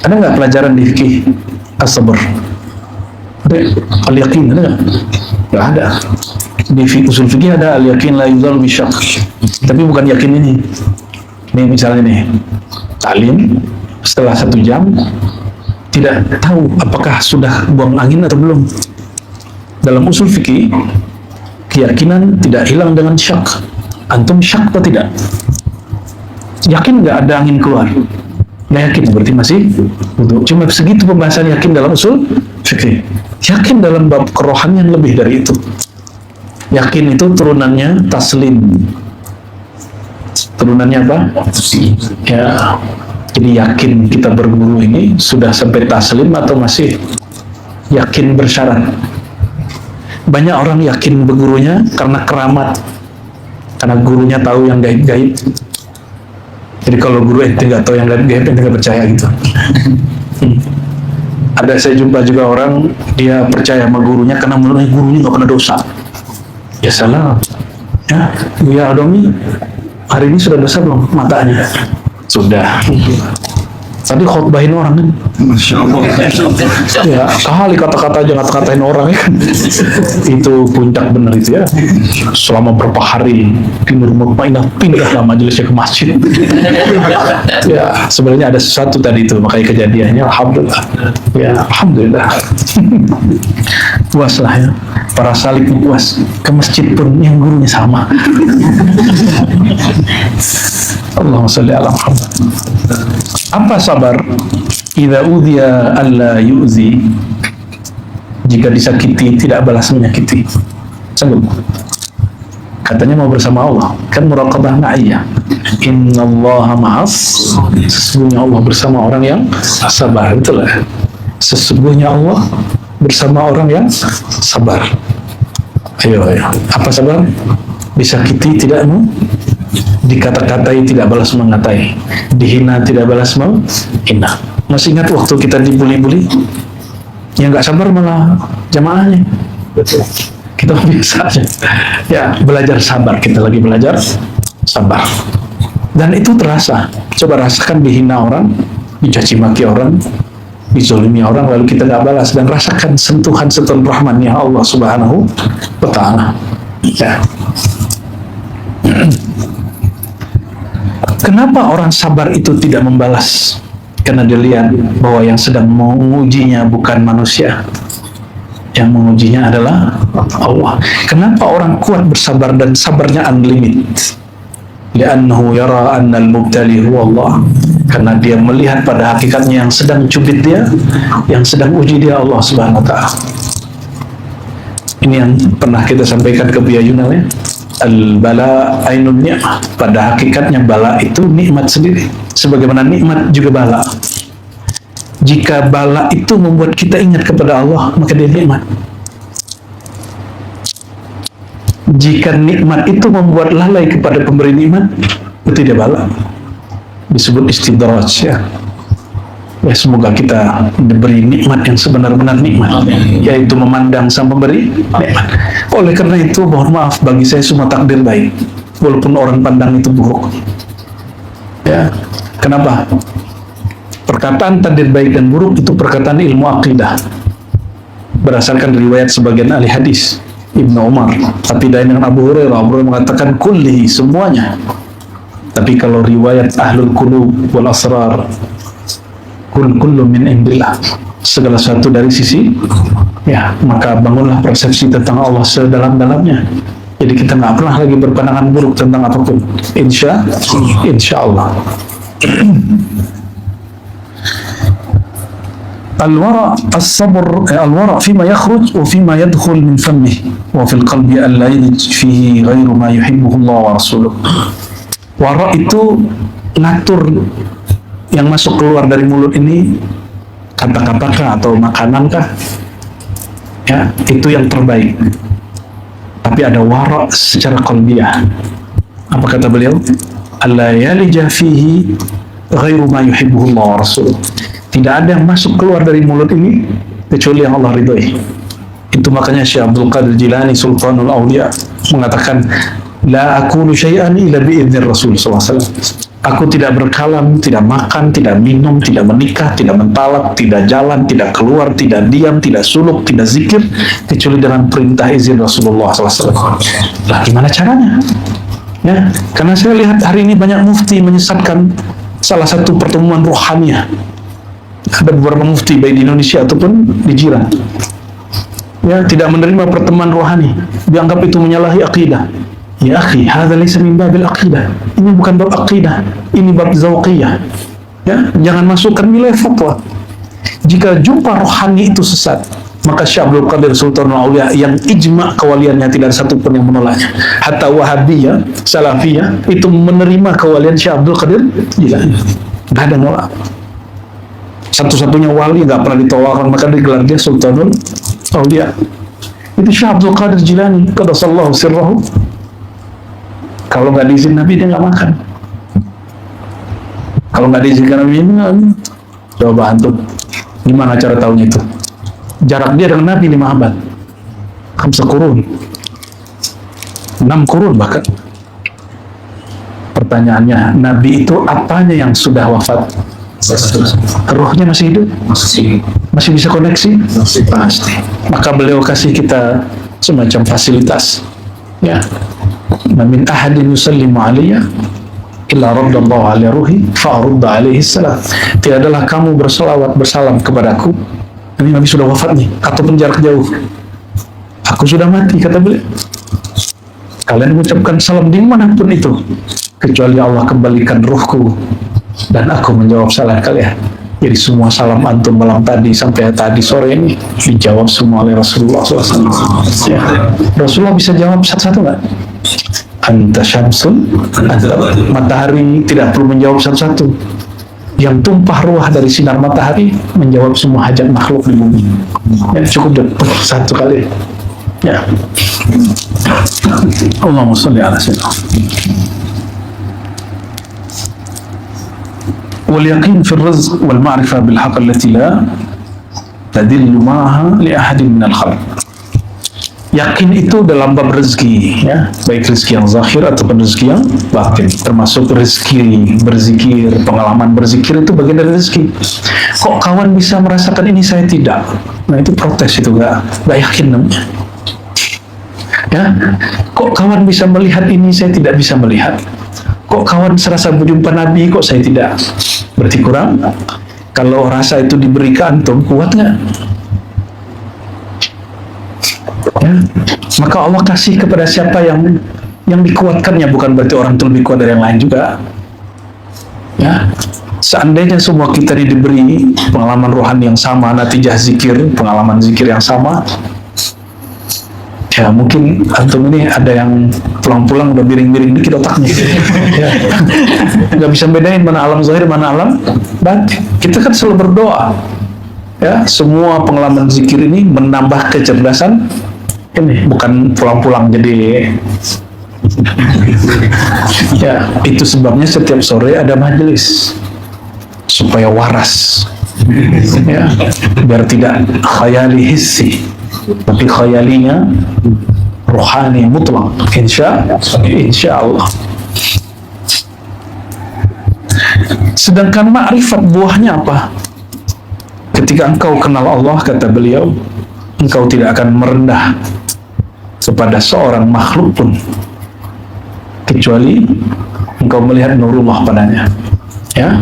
Ada nggak pelajaran di fikih as-sabr? Al-yakin ada nggak? Nggak ada. Di usul fikih ada al-yakin la yuzal bisyak. Tapi bukan yakin ini. Ini misalnya nih, talim setelah 1 jam tidak tahu apakah sudah buang angin atau belum. Dalam usul fikih, keyakinan tidak hilang dengan syak. Antum syak atau tidak? Yakin nggak ada angin keluar? Nggak yakin, berarti masih wudu. Cuma segitu pembahasan yakin dalam usul fikih. Yakin dalam bab kerohanian lebih dari itu. Yakin itu turunannya taslim. Turunannya apa? Ya. Jadi yakin kita berguru ini sudah sampai taslim atau masih yakin bersyarat? Banyak orang yakin bergurunya karena keramat, karena gurunya tahu yang gaib-gaib. Jadi kalau guru ente nggak tahu yang gaib-gaib, ente nggak percaya gitu. Ada saya jumpa juga orang, dia percaya sama gurunya karena menurut gurunya nggak pernah dosa. Ya salah. Ya, Buya Adomi hari ini sudah dosa belum matanya? Sudah. Tadi khotbahin orang kan, Masya Allah. Ya kali kata-kata aja kata-katain orang ya kan. Itu puncak bener itu ya. Selama berapa hari di rumah pindah lah majelisnya ke masjid. Ya sebenarnya ada sesuatu tadi itu, makanya kejadiannya alhamdulillah. Ya alhamdulillah. Puas lah ya. Para salik puas, ke masjid pun yang gurunya sama. Allahumma sholli ala Muhammad. Apa sabar? Idza udhiya alla yu'zi. Jika disakiti tidak balas menyakiti. Sanggup? Katanya mau bersama Allah. Kan muraqabah ma'iyah. Innallaha ma'as. Sesungguhnya Allah bersama orang yang sabar. Itulah. Sesungguhnya Allah bersama orang yang sabar. Ayo. Apa sabar? Disakiti tidak mau, dikata-katai tidak balas mengatai, dihina tidak balas menghina. Masih ingat waktu kita dibuli-buli? Yang nggak sabar malah jamaahnya. Kita biasa aja. Ya, belajar sabar. Kita lagi belajar sabar. Dan itu terasa. Coba rasakan dihina orang, dicaci maki orang, dizolimi orang, lalu kita nggak balas, dan rasakan sentuhan-sentuhan rahmannya Allah Subhanahu wa Ta'ala. Ya. Kenapa orang sabar itu tidak membalas? Karena dia lihat bahwa yang sedang mengujinya bukan manusia, yang mengujinya adalah Allah. Kenapa orang kuat bersabar dan sabarnya unlimited? Li'annahu yara annal mubtali huwa Allah. Karena dia melihat pada hakikatnya yang sedang cubit dia, yang sedang uji dia Allah Subhanahu wa Ta'ala. Ini yang pernah kita sampaikan ke Buya Yunal ya. Al-bala ainun ni'mah. Pada hakikatnya bala itu nikmat sendiri. Sebagaimana nikmat juga bala. Jika bala itu membuat kita ingat kepada Allah, maka dia nikmat. Jika nikmat itu membuat lalai kepada pemberi nikmat, itu dia bala. Disebut istidraj ya. Ya, semoga kita diberi nikmat yang sebenar-benar nikmat, yaitu memandang sang pemberi nikmat. Oleh karena itu, mohon maaf, bagi saya semua takdir baik, walaupun orang pandang itu buruk. Ya, kenapa? Perkataan takdir baik dan buruk itu perkataan ilmu akidah, berdasarkan riwayat sebagian ahli hadis. Ibnu Umar, tapi dengan Abu Hurairah mengatakan kullihi, semuanya. Tapi kalau riwayat ahlul qulub wal asrar, kullu min indillah, segala sesuatu dari sisi ya, maka bangunlah persepsi tentang Allah sedalam-dalamnya. Jadi kita nggak pernah lagi berpandangan buruk tentang apapun, insya Allah. Al-wara as-sabr, al-wara fima yakhruj wa fima yadkhul min fammihi wa fil qalbi alla yalij fihi ghairu ma yuhibbuhu Allah wa rasuluhu. Wara itu ngatur yang masuk keluar dari mulut ini, kata-kata kah atau makanan kah? Ya, itu yang terbaik. Tapi ada wara secara qalbiyah. Apa kata beliau? Alla yalija fihi ghairu ma yuhibbuhu Allah wa rasuluhu. Tidak ada yang masuk keluar dari mulut ini kecuali yang Allah ridhoi. Itu makanya Syekh Abdul Qadir Jilani Sultanul Auliya mengatakan, la aqulu syai'an illa bi'idzir Rasul sallallahu alaihi wasallam. Aku tidak berkalam, tidak makan, tidak minum, tidak menikah, tidak mentalak, tidak jalan, tidak keluar, tidak diam, tidak suluk, tidak zikir, kecuali dengan perintah izin Rasulullah SAW. Lah gimana caranya? Ya, karena saya lihat hari ini banyak mufti menyesatkan salah satu pertemuan rohaniah. Ada beberapa mufti baik di Indonesia ataupun di jiran. Ya, tidak menerima pertemuan rohani, dianggap itu menyalahi akidah. Ya akhi, hadza laysa min babil aqidah. Ini bukan bab aqidah, ini bab zauqiyah. Ya, jangan masukkan nilai fatwa. Jika jumpa rohani itu sesat, maka Syekh Abdul Qadir Sultanul Auliya yang ijma' kewaliannya tidak ada satu pun yang menolaknya. Hatta Wahabiyah, Salafiyah itu menerima kewalian Syekh Abdul Qadir Jilani. Tidak ada nolak. Satu-satunya wali nggak pernah ditolak, maka digelar dia Sultanul Auliya. Itu Syekh Abdul Qadir Jilani, qaddasallahu sirrahu. Kalau nggak diizin Nabi dia nggak makan. Kalau nggak diizinkan Nabi dia nggak. Coba antum, gimana cara tahunya itu? Jarak dia dengan Nabi 5 abad, 5 kurun, 6 kurun bahkan. Pertanyaannya, Nabi itu apanya yang sudah wafat? Ruhnya masih hidup? Masih bisa koneksi? Pasti. Maka beliau kasih kita semacam fasilitas. Ya. Min ahadin yusallimu alaiya illa raddallahu ala ruhi fa'arudda alaihi salam. Tiadalah kamu berselawat bersalam kepadaku. Ini Nabi sudah wafat nih, ataupun jarak jauh. Aku sudah mati, kata beliau. Kalian mengucapkan salam dimanapun itu, kecuali Allah kembalikan ruhku dan aku menjawab salam kalian. Jadi semua salam antum malam tadi sampai tadi sore ini dijawab semua oleh Rasulullah SAW. Ya. Rasulullah bisa jawab satu-satu nggak? Anta syamsun, matahari tidak perlu menjawab satu-satu. Yang tumpah ruah dari sinar matahari menjawab semua hajat makhluk di bumi. Ya, cukup satu kali. Ya. Allahumma sholli ala sayyidina. Wal yaqin fi ar-rizq wal ma'rifah bil haqq allati la tadillu ma'aha li ahadin min al-khalq. Yakin itu dalam bab rezeki, ya, baik rezeki yang zahir ataupun rezeki yang batin, termasuk rezeki berzikir, pengalaman berzikir itu bagian dari rezeki. Kok kawan bisa merasakan ini, saya tidak? Nah itu protes, itu gak yakin namanya. Ya, kok kawan bisa melihat ini, saya tidak bisa melihat. Kok kawan serasa berjumpa Nabi, kok saya tidak? Berarti kurang. Kalau rasa itu diberi ke antum, kuat nggak? Ya, maka Allah kasih kepada siapa yang dikuatkannya, bukan berarti orang itu lebih kuat dari yang lain juga. Ya, seandainya semua kita diberi pengalaman rohani yang sama, natijah zikir, pengalaman zikir yang sama, ya mungkin antum ini ada yang pulang-pulang udah miring-miring dikit otaknya. Ya. Nggak bisa bedain mana alam zahir, mana alam batin. Kita kan selalu berdoa, ya, semua pengalaman zikir ini menambah kecerdasan ini, bukan pulang-pulang jadi. Ya, itu sebabnya setiap sore ada majelis supaya waras, ya, biar tidak khayali hissi, tapi khayalinya rohani mutlak. Insya Allah. Sedangkan ma'rifat buahnya apa? Ketika engkau kenal Allah, kata beliau, engkau tidak akan merendah kepada seorang makhluk pun kecuali engkau melihat nurullah padanya. Ya.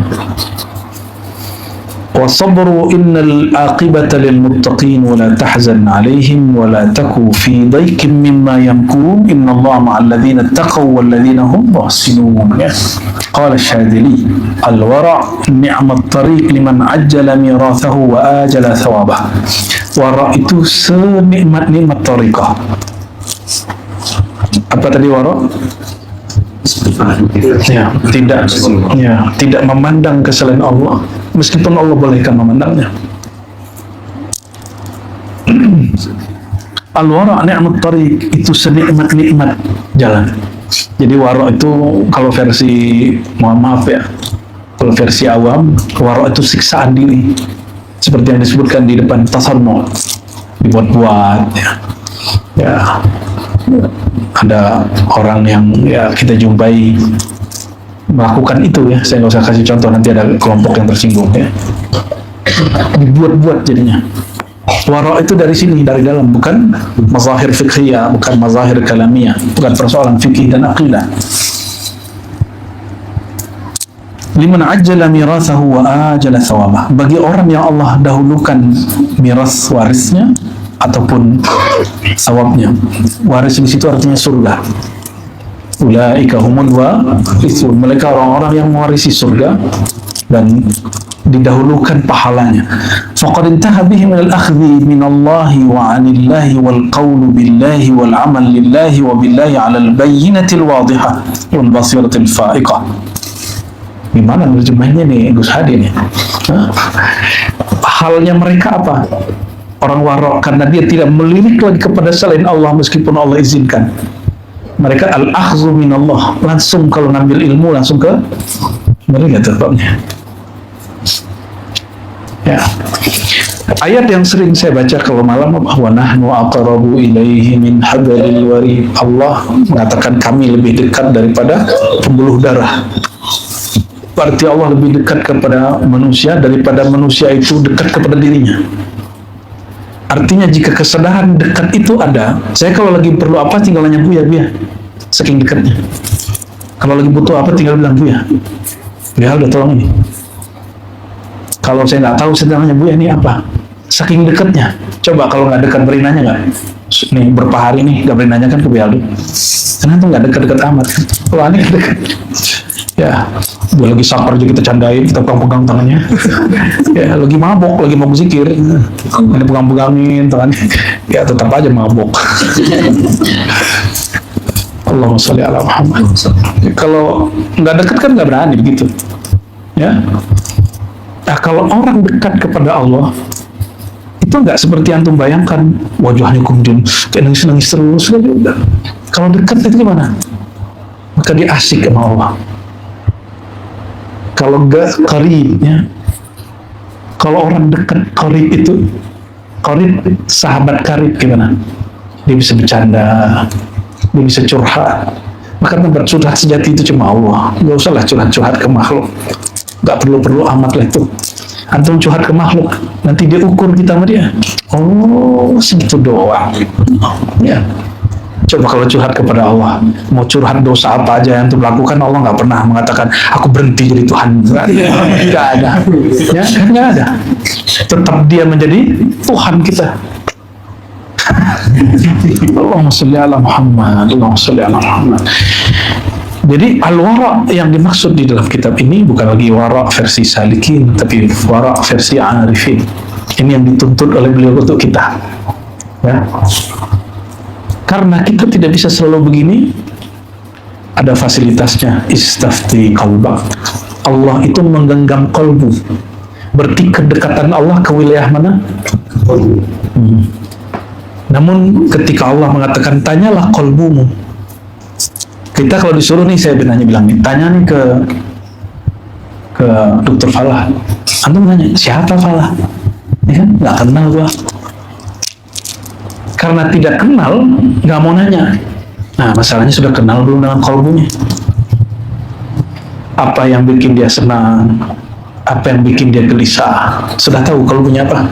Wasabru innal aqibata lil muttaqin wa la tahzan alaihim wa la taku fi dhaikin mimma yamkurun innallaha ma'al ladzina taqaw wal ladzina hum muhsinun. Qala Syadili al-wara' ni'mat tariq liman ajjala mirathahu wa ajala thawabah. Wara' itu senikmat-nikmat tariqah. Apa tadi wara'? Ya, tidak memandang kesalahan Allah meskipun Allah bolehkan memandangnya. Al-wara' ni'mat tariq, itu senikmat-nikmat jalan. Jadi wara' itu kalau versi, mohon maaf ya, kalau versi awam, wara' itu siksaan diri, seperti yang disebutkan di depan tasarmu, dibuat-buat, ya. Ada orang yang ya kita jumpai melakukan itu, ya, saya nggak usah kasih contoh, nanti ada kelompok yang tersinggung, ya, dibuat-buat jadinya. Wara' itu dari sini, dari dalam, bukan mazahir fiqhiyah, bukan mazahir kalamiyah, bukan persoalan fikih dan aqidah. Liman ajjala mirathahu wa ajala thawabah, bagi orang yang Allah dahulukan miras warisnya ataupun thawabnya. Waris di situ artinya surga. Ulaika humul warithun, mereka orang-orang yang mewarisi surga dan didahulukan pahalanya. Faqad intaha bihi min al-akhdhi min Allah wa 'anillahi wal qawlu billahi wal 'amal lillahi wa billahi 'ala al-bayyinati al-wadihah wal basirati al-fa'iqah. Gimana terjemahnya nih Gus Hadi nih? Halnya mereka apa? Orang warok karena dia tidak melirik lagi kepada selain Allah meskipun Allah izinkan. Mereka al-akhzu minallah, langsung kalau ngambil ilmu langsung ke mereka terbangnya. Ya. Ayat yang sering saya baca kalau malam, wa nahnu aqrabu ilaihi min hablil warid. Allah mengatakan kami lebih dekat daripada pembuluh darah. Berarti Allah lebih dekat kepada manusia daripada manusia itu dekat kepada dirinya. Artinya jika kesadaran dekat itu ada, saya kalau lagi perlu apa tinggal nanya Buya, saking dekatnya. Kalau lagi butuh apa tinggal bilang Buya, udah tolong ini. Kalau saya nggak tahu, saya nanya Buya ini apa, saking dekatnya. Coba kalau nggak dekat beri nanya nggak? Nih berapa hari nih nggak beri nanya kan ke Buya Aldo? Karena itu nggak dekat-dekat amat. Kalau aneh dekat. Ya, dia lagi sakar juga kita candain, kita pegang-pegang tangannya. Ya, lagi mabok, lagi mau zikir, ini pegang-pegangin tangannya. Ya, tetap aja mabok. Allahumma sholli ala Muhammad. Kalau nggak dekat kan nggak berani begitu. Ya. Nah, kalau orang dekat kepada Allah, itu nggak seperti antum bayangkan, wajahnya kemudian kayak nangis-nangis terus. Kalau dekat itu gimana? Maka dia asik sama Allah. Kalau enggak karibnya, kalau orang dekat karib itu, karib sahabat karib gimana? Dia bisa bercanda, dia bisa curhat. Maka tempat curhat sejati itu cuma Allah. Gak usahlah curhat-curhat ke makhluk, gak perlu amat lah itu. Antum curhat ke makhluk, nanti dia ukur kita sama dia. Oh, segitu doang. Ya. Coba kalau curhat kepada Allah, mau curhat dosa apa aja yang antum lakukan, Allah nggak pernah mengatakan aku berhenti jadi Tuhan. Nggak ada, ya kan nggak ada. Tetap dia menjadi Tuhan kita. Allahumma sholli ala Muhammad, Allahumma sholli ala Muhammad. Jadi al-wara yang dimaksud di dalam kitab ini bukan lagi wara versi salikin, tapi wara versi arifin. Ini yang dituntut oleh beliau untuk kita. Ya. Karena kita tidak bisa selalu begini, ada fasilitasnya, istafti qalbak. Allah itu menggenggam kalbu. Berarti kedekatan Allah ke wilayah mana? Namun ketika Allah mengatakan tanyalah kalbumu, kita kalau disuruh nih, saya bilang nih, tanya nih ke Dr. Falah. Antum nanya, siapa Falah? Ya kan, nggak kenal gua. Karena tidak kenal, nggak mau nanya. Nah, masalahnya sudah kenal belum dengan kalbunya? Apa yang bikin dia senang? Apa yang bikin dia gelisah? Sudah tahu kalbunya apa?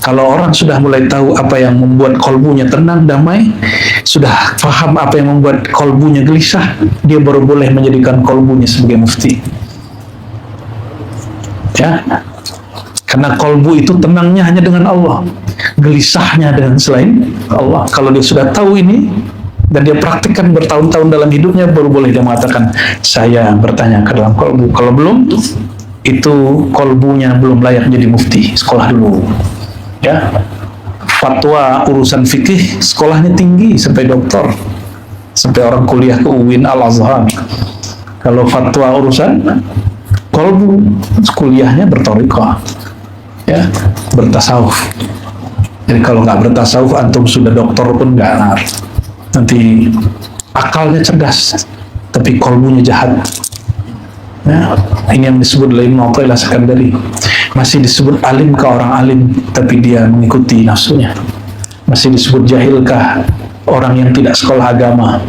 Kalau orang sudah mulai tahu apa yang membuat kalbunya tenang, damai, sudah paham apa yang membuat kalbunya gelisah, dia baru boleh menjadikan kalbunya sebagai mufti. Ya, karena kalbu itu tenangnya hanya dengan Allah, gelisahnya dengan selain Allah. Kalau dia sudah tahu ini dan dia praktikkan bertahun-tahun dalam hidupnya, baru boleh dia mengatakan saya bertanya ke dalam kalbu. Kalau belum, itu kalbunya belum layak jadi mufti. Sekolah dulu, ya. Fatwa urusan fikih sekolahnya tinggi sampai doktor, sampai orang kuliah ke UIN Al-Azhar. Kalau fatwa urusan kalbu, kuliahnya bertorikoh, ya, bertasawuf. Jadi kalau nggak bertasawuf, antum sudah doktor pun nggak ngaruh. Nanti akalnya cerdas, tapi kalbunya jahat. Ya, ini yang disebut oleh Ibnu Athaillah Sekandari. Masih disebut alim ke orang alim, tapi dia mengikuti nafsunya. Masih disebut jahilkah orang yang tidak sekolah agama,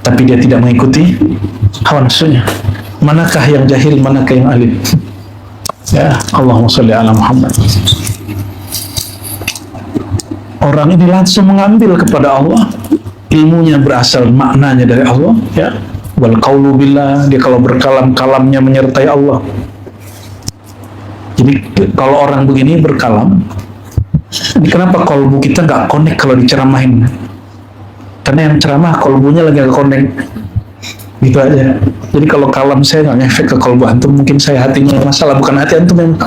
tapi dia tidak mengikuti hawa nafsunya. Manakah yang jahil, manakah yang alim? Ya, Allahumma sholli ala Muhammad. Orang ini langsung mengambil kepada Allah, ilmunya berasal, maknanya dari Allah, ya. Wal qaulu billah, dia kalau berkalam, kalamnya menyertai Allah. Jadi kalau orang begini berkalam, ini kenapa kalbu kita nggak connect kalau diceramahin? Karena yang ceramah kalbunya lagi nggak connect, gitu aja. Jadi kalau kalam saya nggak ngefek ke kalbu antum, mungkin saya hatinya masalah, bukan hati antum yang,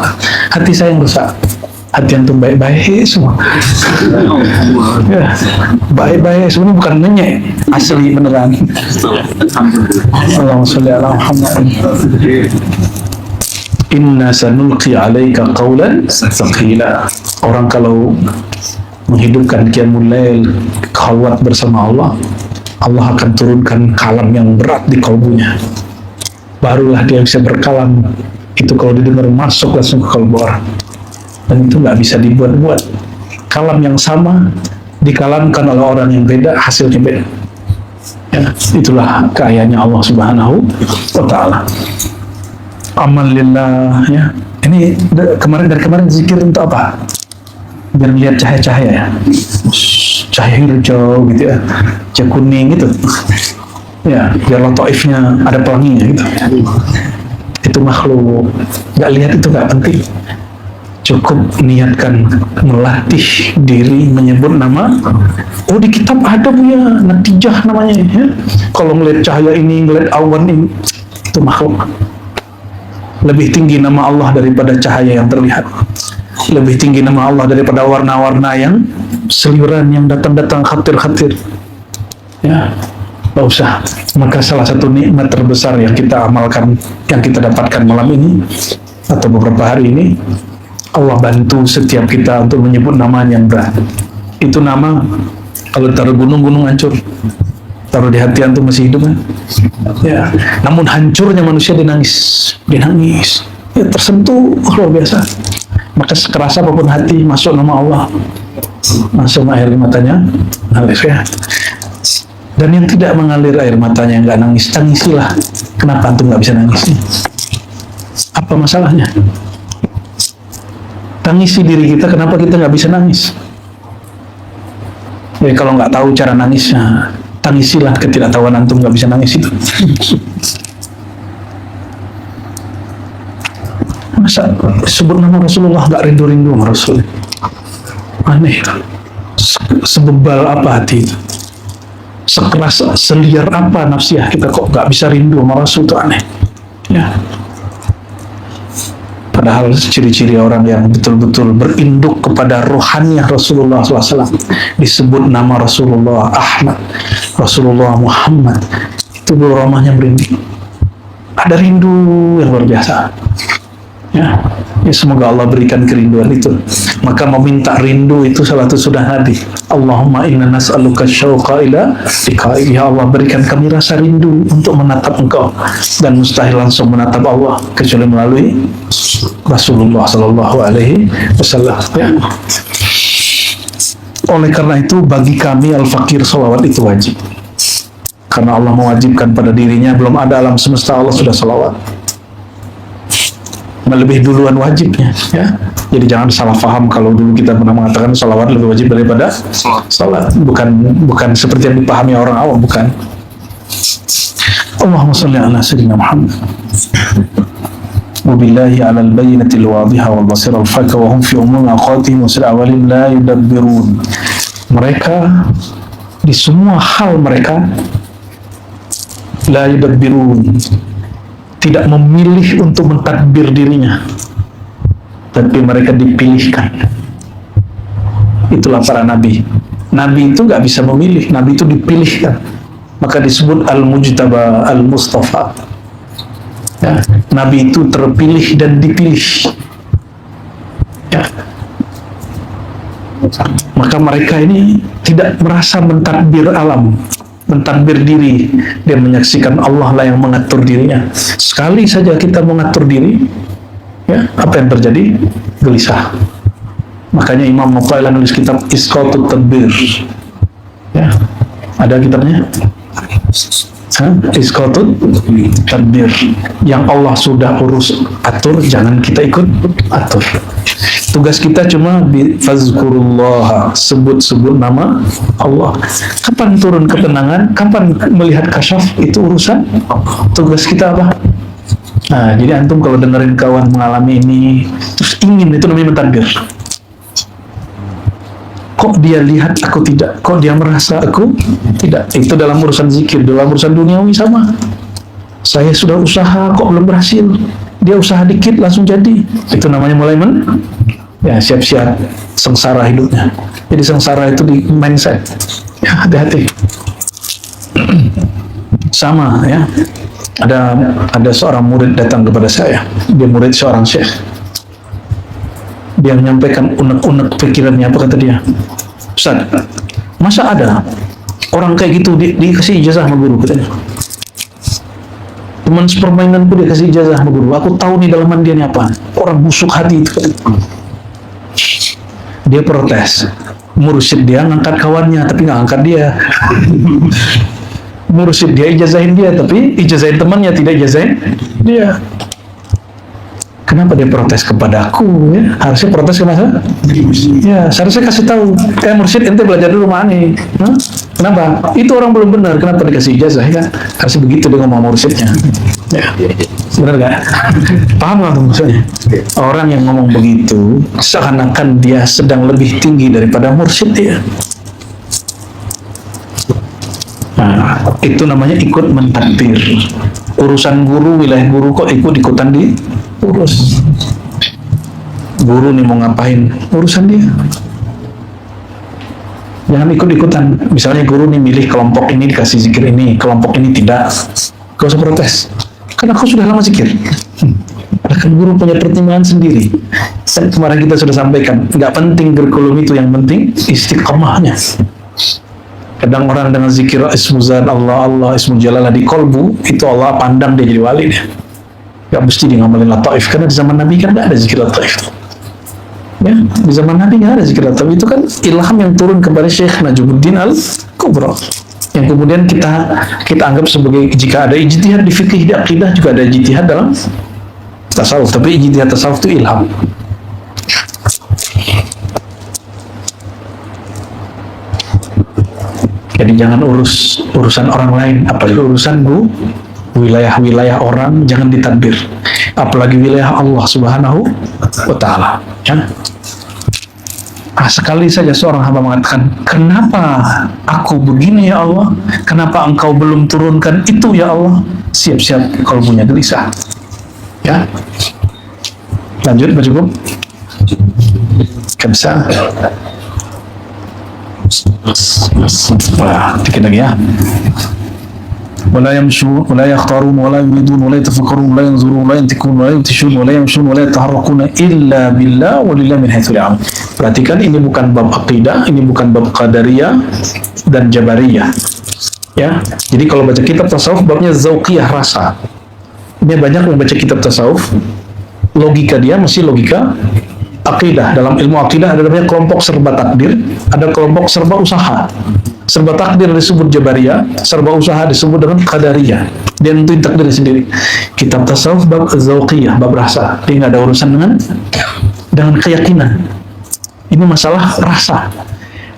hati saya yang rusak. Hati antum baik-baik semua. Ya, baik-baik semua, bukan nenyek, asli beneran. Allahumma sholli ala Muhammad. Inna sanulqi alaika qawlan thaqila. Orang kalau menghidupkan qiyamul lail, khalwat bersama Allah, Allah akan turunkan kalam yang berat di kalbunya. Barulah dia bisa berkalam. Itu kalau didengar masuk langsung ke kalbu orang. Dan itu nggak bisa dibuat-buat. Kalam yang sama dikalamkan oleh orang yang beda, hasilnya beda. Ya, itulah keayaannya Allah Subhanahu wa Ta'ala. Amal lillah, ya. Ini dari kemarin zikir untuk apa? Biar melihat cahaya-cahaya, ya. Cahaya hijau gitu ya, cahaya kuning gitu. Ya, biar lataifnya ada pelanginya gitu. Itu makhluk, nggak lihat itu nggak penting. Cukup niatkan melatih diri menyebut nama. Oh, di kitab ada punya natijah namanya, ya. Kalau ngelihat cahaya ini, ngelihat awan ini, itu makhluk. Lebih tinggi nama Allah daripada cahaya yang terlihat. Lebih tinggi nama Allah daripada warna-warna yang seliuran, yang datang-datang khatir-khatir. Ya, nggak usah. Maka salah satu nikmat terbesar yang kita amalkan, yang kita dapatkan malam ini atau beberapa hari ini, Allah bantu setiap kita untuk menyebut nama yang berat. Itu nama, kalau taruh gunung hancur, taruh di hati antum masih hidup kan? Ya. Namun hancurnya manusia dia nangis, ya, tersentuh luar biasa. Maka sekeras apapun hati, masuk nama Allah, langsung air matanya mengalir, ya. Dan yang tidak mengalir air matanya, nggak nangis, tangisilah. Kenapa antum nggak bisa nangis? Apa masalahnya? Tangisi diri kita, kenapa kita nggak bisa nangis? Ya, kalau nggak tahu cara nangisnya, tangisilah ketidaktahuan antum nggak bisa nangis itu. Masa sebut nama Rasulullah nggak rindu-rindu sama Rasul? Aneh. Sebebal apa hati itu? Sekeras, seliar apa nafsiyah kita kok nggak bisa rindu sama Rasul? Itu aneh. Ya. Padahal ciri-ciri orang yang betul-betul berinduk kepada rohaniah Rasulullah SAW, disebut nama Rasulullah Ahmad, Rasulullah Muhammad, itu ramahnya merinding. Ada rindu yang luar biasa. Ya, semoga Allah berikan kerinduan itu. Maka meminta rindu itu salah satu sudah Nabi. Allahumma inna nas'aluka syauqa ila liqa'i. Ya Allah, berikan kami rasa rindu untuk menatap Engkau. Dan mustahil langsung menatap Allah kecuali melalui Rasulullah Sallallahu Alaihi Wasallam. Ya. Oleh karena itu, bagi kami al-fakir, salawat itu wajib. Karena Allah mewajibkan pada dirinya, belum ada alam semesta Allah sudah salawat. Lebih duluan wajibnya, ya. Jadi jangan salah paham kalau dulu kita pernah mengatakan salawat lebih wajib daripada salat. Bukan seperti yang dipahami orang awam, bukan. Allahumma shalli ala sayyidina Muhammad. Wabillahi ala al-bayyinati al-wadhiha wal basir al-faka wa hum fi umur aqatihim wa sir awalin la yudabbirun. Mereka di semua hal mereka la yudabbirun, tidak memilih untuk mentadbir dirinya, tapi mereka dipilihkan. Itulah para nabi. Nabi itu nggak bisa memilih, nabi itu dipilihkan. Maka disebut al-mujtaba, al-mustafa. Ya, nabi itu terpilih dan dipilih. Ya. Maka mereka ini tidak merasa mentadbir alam, mentadbir diri. Dia menyaksikan Allah lah yang mengatur dirinya. Sekali saja kita mengatur diri, ya, apa yang terjadi? Gelisah. Makanya Imam Muqayyil menulis kitab Isqatut Tadbir. Ya, ada kitabnya? Isqatut Tadbir. Yang Allah sudah urus atur, jangan kita ikut atur. Tugas kita cuma fazkurullah, sebut-sebut nama Allah. Kapan turun ketenangan, kapan melihat kasyaf, itu urusan. Tugas kita apa? Nah, jadi antum kalau dengerin kawan mengalami ini, terus ingin, itu namanya mentadbir. Kok dia lihat, aku tidak. Kok dia merasa, aku tidak. Itu dalam urusan zikir, dalam urusan duniawi sama. Saya sudah usaha, kok belum berhasil. Dia usaha dikit, langsung jadi. Itu namanya mulai ya, siap-siap sengsara hidupnya. Jadi sengsara itu di mindset. Ya, hati-hati. Sama, ya. Ada seorang murid datang kepada saya. Dia murid seorang syekh. Dia menyampaikan unek-unek pikirannya. Apa kata dia? Ustaz, masa ada orang kayak gitu dikasih ijazah sama guru, katanya. Teman sepermainanku dia kasih ijazah sama guru. Aku tahu nih dalaman dia nih apa. Orang busuk hati itu. Dia protes. Mursyid dia ngangkat kawannya tapi nggak angkat dia. Mursyid dia ijazahin dia tapi ijazahin temannya, tidak ijazahin dia. Kenapa dia protes kepadaku? Ya? Harusnya protes ke masa? Ya, seharusnya kasih tahu. Mursyid, ente belajar dulu mana nih? Kenapa? Itu orang belum benar. Kenapa dikasih ijazah? Ya? Harusnya begitu dia ngomong mursyidnya. Ya, benar gak? Paham nggak tuh maksudnya? Orang yang ngomong begitu seakan-akan dia sedang lebih tinggi daripada mursyid dia. Nah, itu namanya ikut mentakdir. Urusan guru, wilayah guru kok ikut-ikutan diurus. Guru nih mau ngapain? Urusan dia. Jangan ikut-ikutan. Misalnya guru nih milih kelompok ini dikasih zikir ini, kelompok ini tidak. Gak usah protes. Karena aku sudah lama zikir. Bahkan guru punya pertimbangan sendiri. Kemarin kita sudah sampaikan, nggak penting kurikulum itu, yang penting istiqomahnya. Kadang orang dengan zikir ismuzan Allah, ismul jalalah di kolbu, itu Allah pandang dia jadi wali dia. Gak mesti dia ngamalin lataif, karena di zaman Nabi kan gak ada zikir lataif. Ya, di zaman Nabi gak ada zikir lataif. Itu kan ilham yang turun kepada Syekh Najmuddin Al-Kubra. Yang kemudian kita anggap sebagai, jika ada ijtihad di fikih, di akidah juga ada ijtihad dalam tasawuf. Tapi ijtihad tasawuf itu ilham. Jadi jangan urusan orang lain, apalagi urusan wilayah-wilayah orang jangan ditadbir, apalagi wilayah Allah Subhanahu wa Ta'ala. Ya. Sekali saja seorang hamba mengatakan, kenapa aku begini ya Allah? Kenapa engkau belum turunkan itu ya Allah? Siap-siap kalbunya gelisah. Ya. Lanjut, Pak Cukup. Bisa. Dikit lagi ya. ولا يمشون ولا يختارون ولا يريدون ولا يتفكرون ولا ينظرون ولا ينتكون ولا يمتشون ولا يمشون ولا يتحركون إلا بالله ولله من حيث العلم. Perhatikan, ini bukan bab aqidah, ini bukan bab qadariyah dan jabariyah. Ya, jadi kalau baca kitab tasawuf babnya zauqiyah, rasa. Ini banyak yang baca kitab tasawuf, logika dia masih logika akidah. Dalam ilmu akidah ada namanya kelompok serba takdir, ada kelompok serba usaha. Serba takdir disebut jabariyah, serba usaha disebut dengan qadariyah. Dia nentuin takdirnya sendiri. Kitab tasawuf bab zauqiyah, bab rasa. Dia nggak ada urusan dengan keyakinan. Ini masalah rasa.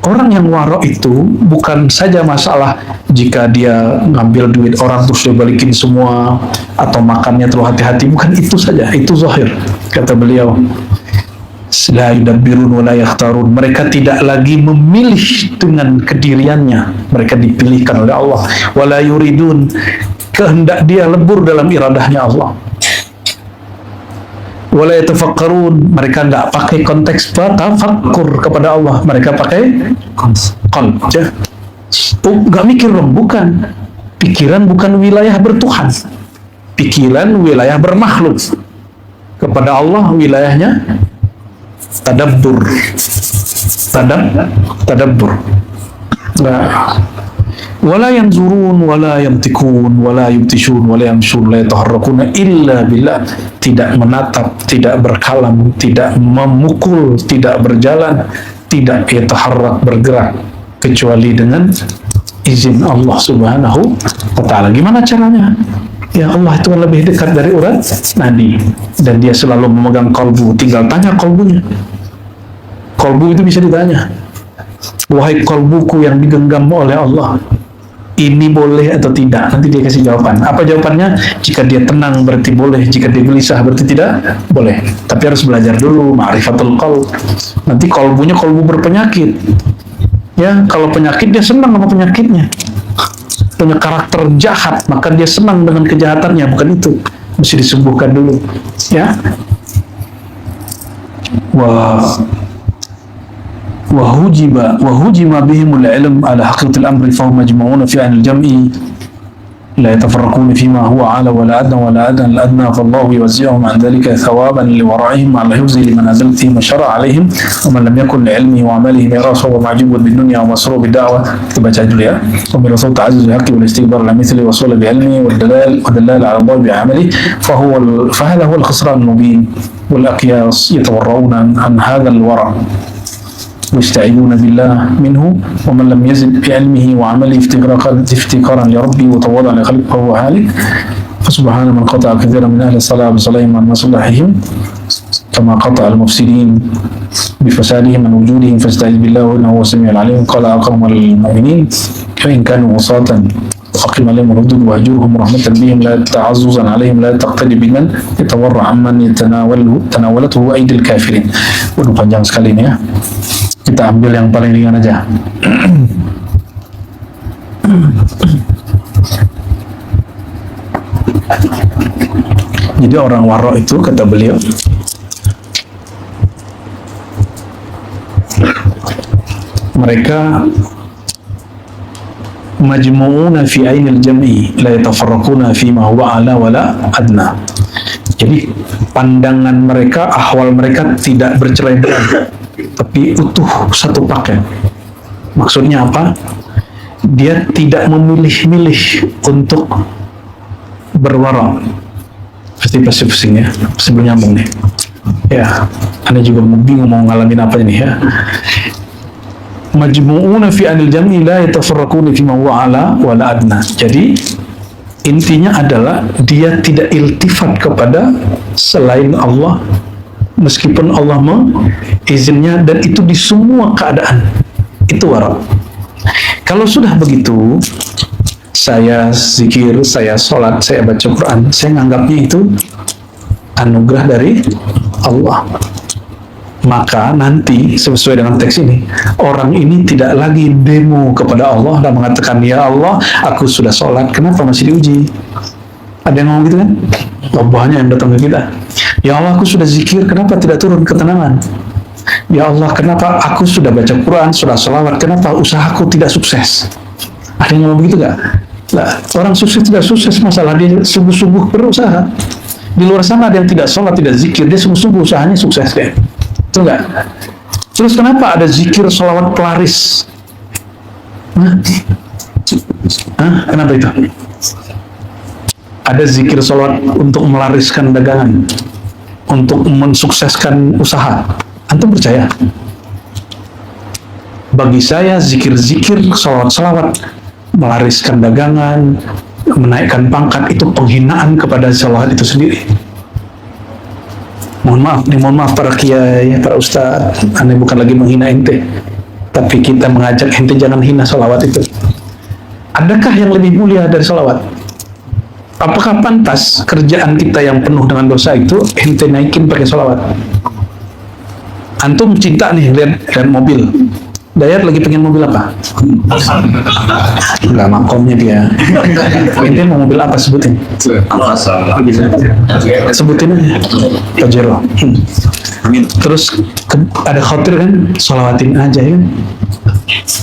Orang yang waro itu bukan saja masalah jika dia ngambil duit orang terus dia balikin semua, atau makannya terlalu hati-hati. Bukan itu saja, itu zahir. Kata beliau, la yudabbirun wa la yakhtarun. Mereka tidak lagi memilih dengan kediriannya, mereka dipilihkan oleh Allah. Wa la yuridun, kehendak dia lebur dalam iradahnya Allah. Wa la yatafakkarun, mereka nggak pakai konteks tafakkur kepada Allah, mereka pakai qalb. Nggak mikir dong, bukan. Pikiran bukan wilayah bertuhan, pikiran wilayah bermakhluk. Kepada Allah wilayahnya tadabbur. Nah, wala yanzurun wala yamtikun wala yubtishun wala yamshun la yataharrakuna illa billah. Tidak menatap, tidak berkalam, tidak memukul, tidak berjalan, tidak yataharrak, bergerak, kecuali dengan izin Allah Subhanahu wa Ta'ala. Gimana caranya? Ya, Allah itu lebih dekat dari urat nadi, dan dia selalu memegang kalbu. Tinggal tanya kalbunya. Kalbu itu bisa ditanya, wahai kalbuku yang digenggam oleh Allah, ini boleh atau tidak? Nanti dia kasih jawaban. Apa jawabannya? Jika dia tenang berarti boleh, jika dia gelisah berarti tidak boleh. Tapi harus belajar dulu ma'rifatul qalb. Nanti kalbunya kalbu berpenyakit. Ya, kalau penyakit dia senang sama penyakitnya. Punya karakter jahat, maka dia senang dengan kejahatannya. Bukan itu, mesti disembuhkan dulu. Ya. Wahujima bihimul ilm ala haqiqatil amri fahum majmu'una fi anil jam'i لا يتفرقون فيما هو أعلى ولا أدنى ولا أدنى الأدنى فالله يوزعهم عن ذلك ثوابا لورعهم على حفظه لمنازلتهم وشرع عليهم ومن لم يكن لعلمه وعمله ميراث فهو معجوب بالدنيا ومسرور بالدعوة تبع جدولها ومن رسول تعزز الحق والاستكبار على مثله وصول بعلمه والدلال على الله بعمله فهذا هو الخسران المبين والأقياس يتورعون عن هذا الورع ويستعيذون بالله منه ومن لم يزد بعلمه وعمله افتقارا لربه وتواضعا لخلقه فهو هالك فسبحان من قطع كثيرا من اهل الصلاه بصلاتهم عن مصلحهم كما قطع المفسدين بفسادهم عن وجودهم فاستعيذ بالله انه هو السميع العليم قال اقوم المؤمنين فان كانوا وصاة فاقم عليهم الحدود واهجرهم رحمة بهم لا تعززا عليهم لا تقتدي بمن يتورع عمن تناولته ايدي الكافرين. Waduh panjang sekali ini ya. Kita ambil yang paling ringan aja. Jadi orang waro itu kata beliau mereka majmu'una fi ainil jam'i la yatafarraquna fi ma huwa ala wala adna. Jadi pandangan mereka, ahwal mereka tidak bercerai-berai tapi utuh satu paket. Maksudnya apa? Dia tidak memilih-milih untuk berwara. Pasti pusing ya, sebelum nyambung nih. Ya, Anda juga bingung mau ngalamin apa ini ya. Majmu'una fi anil jam'i la yatafarraquna fi ma huwa ala wala adna. Jadi intinya adalah dia tidak iltifat kepada selain Allah meskipun Allah mengizinnya dan itu di semua keadaan. Itu wara. Kalau sudah begitu, saya zikir, saya sholat, saya baca Quran, saya nganggapnya itu anugerah dari Allah. Maka nanti sesuai dengan teks ini, orang ini tidak lagi demo kepada Allah dan mengatakan, ya Allah, aku sudah sholat, kenapa masih diuji? Ada yang ngomong gitu kan? Banyak yang datang ke kita. Ya Allah, aku sudah zikir, kenapa tidak turun ketenangan? Ya Allah, kenapa aku sudah baca Quran, sudah sholawat, kenapa usahaku tidak sukses? Ada yang ngomong begitu gak? Lah, orang sukses tidak sukses, masalah dia sungguh-sungguh berusaha. Di luar sana ada yang tidak sholat, tidak zikir, dia sungguh-sungguh usahanya sukses deh. Betul nggak? Terus kenapa ada zikir sholawat pelaris? Kenapa itu? Ada zikir sholawat untuk melariskan dagangan, untuk mensukseskan usaha. Antum percaya? Bagi saya zikir-zikir sholawat melariskan dagangan, menaikkan pangkat itu penghinaan kepada sholawat itu sendiri. Mohon maaf para kiai, para ustaz, aneh bukan lagi menghina ente, tapi kita mengajak ente jangan hina sholawat itu. Adakah yang lebih mulia dari sholawat? Apakah pantas kerjaan kita yang penuh dengan dosa itu ente naikin pakai sholawat? Antum cinta nih lihat mobil, Dayat lagi pengen mobil apa? Enggak, makomnya dia. Ente mau mobil apa sebutin? Sebutin aja. Pajero. Terus ada khawatir kan? Sholawatin aja ya.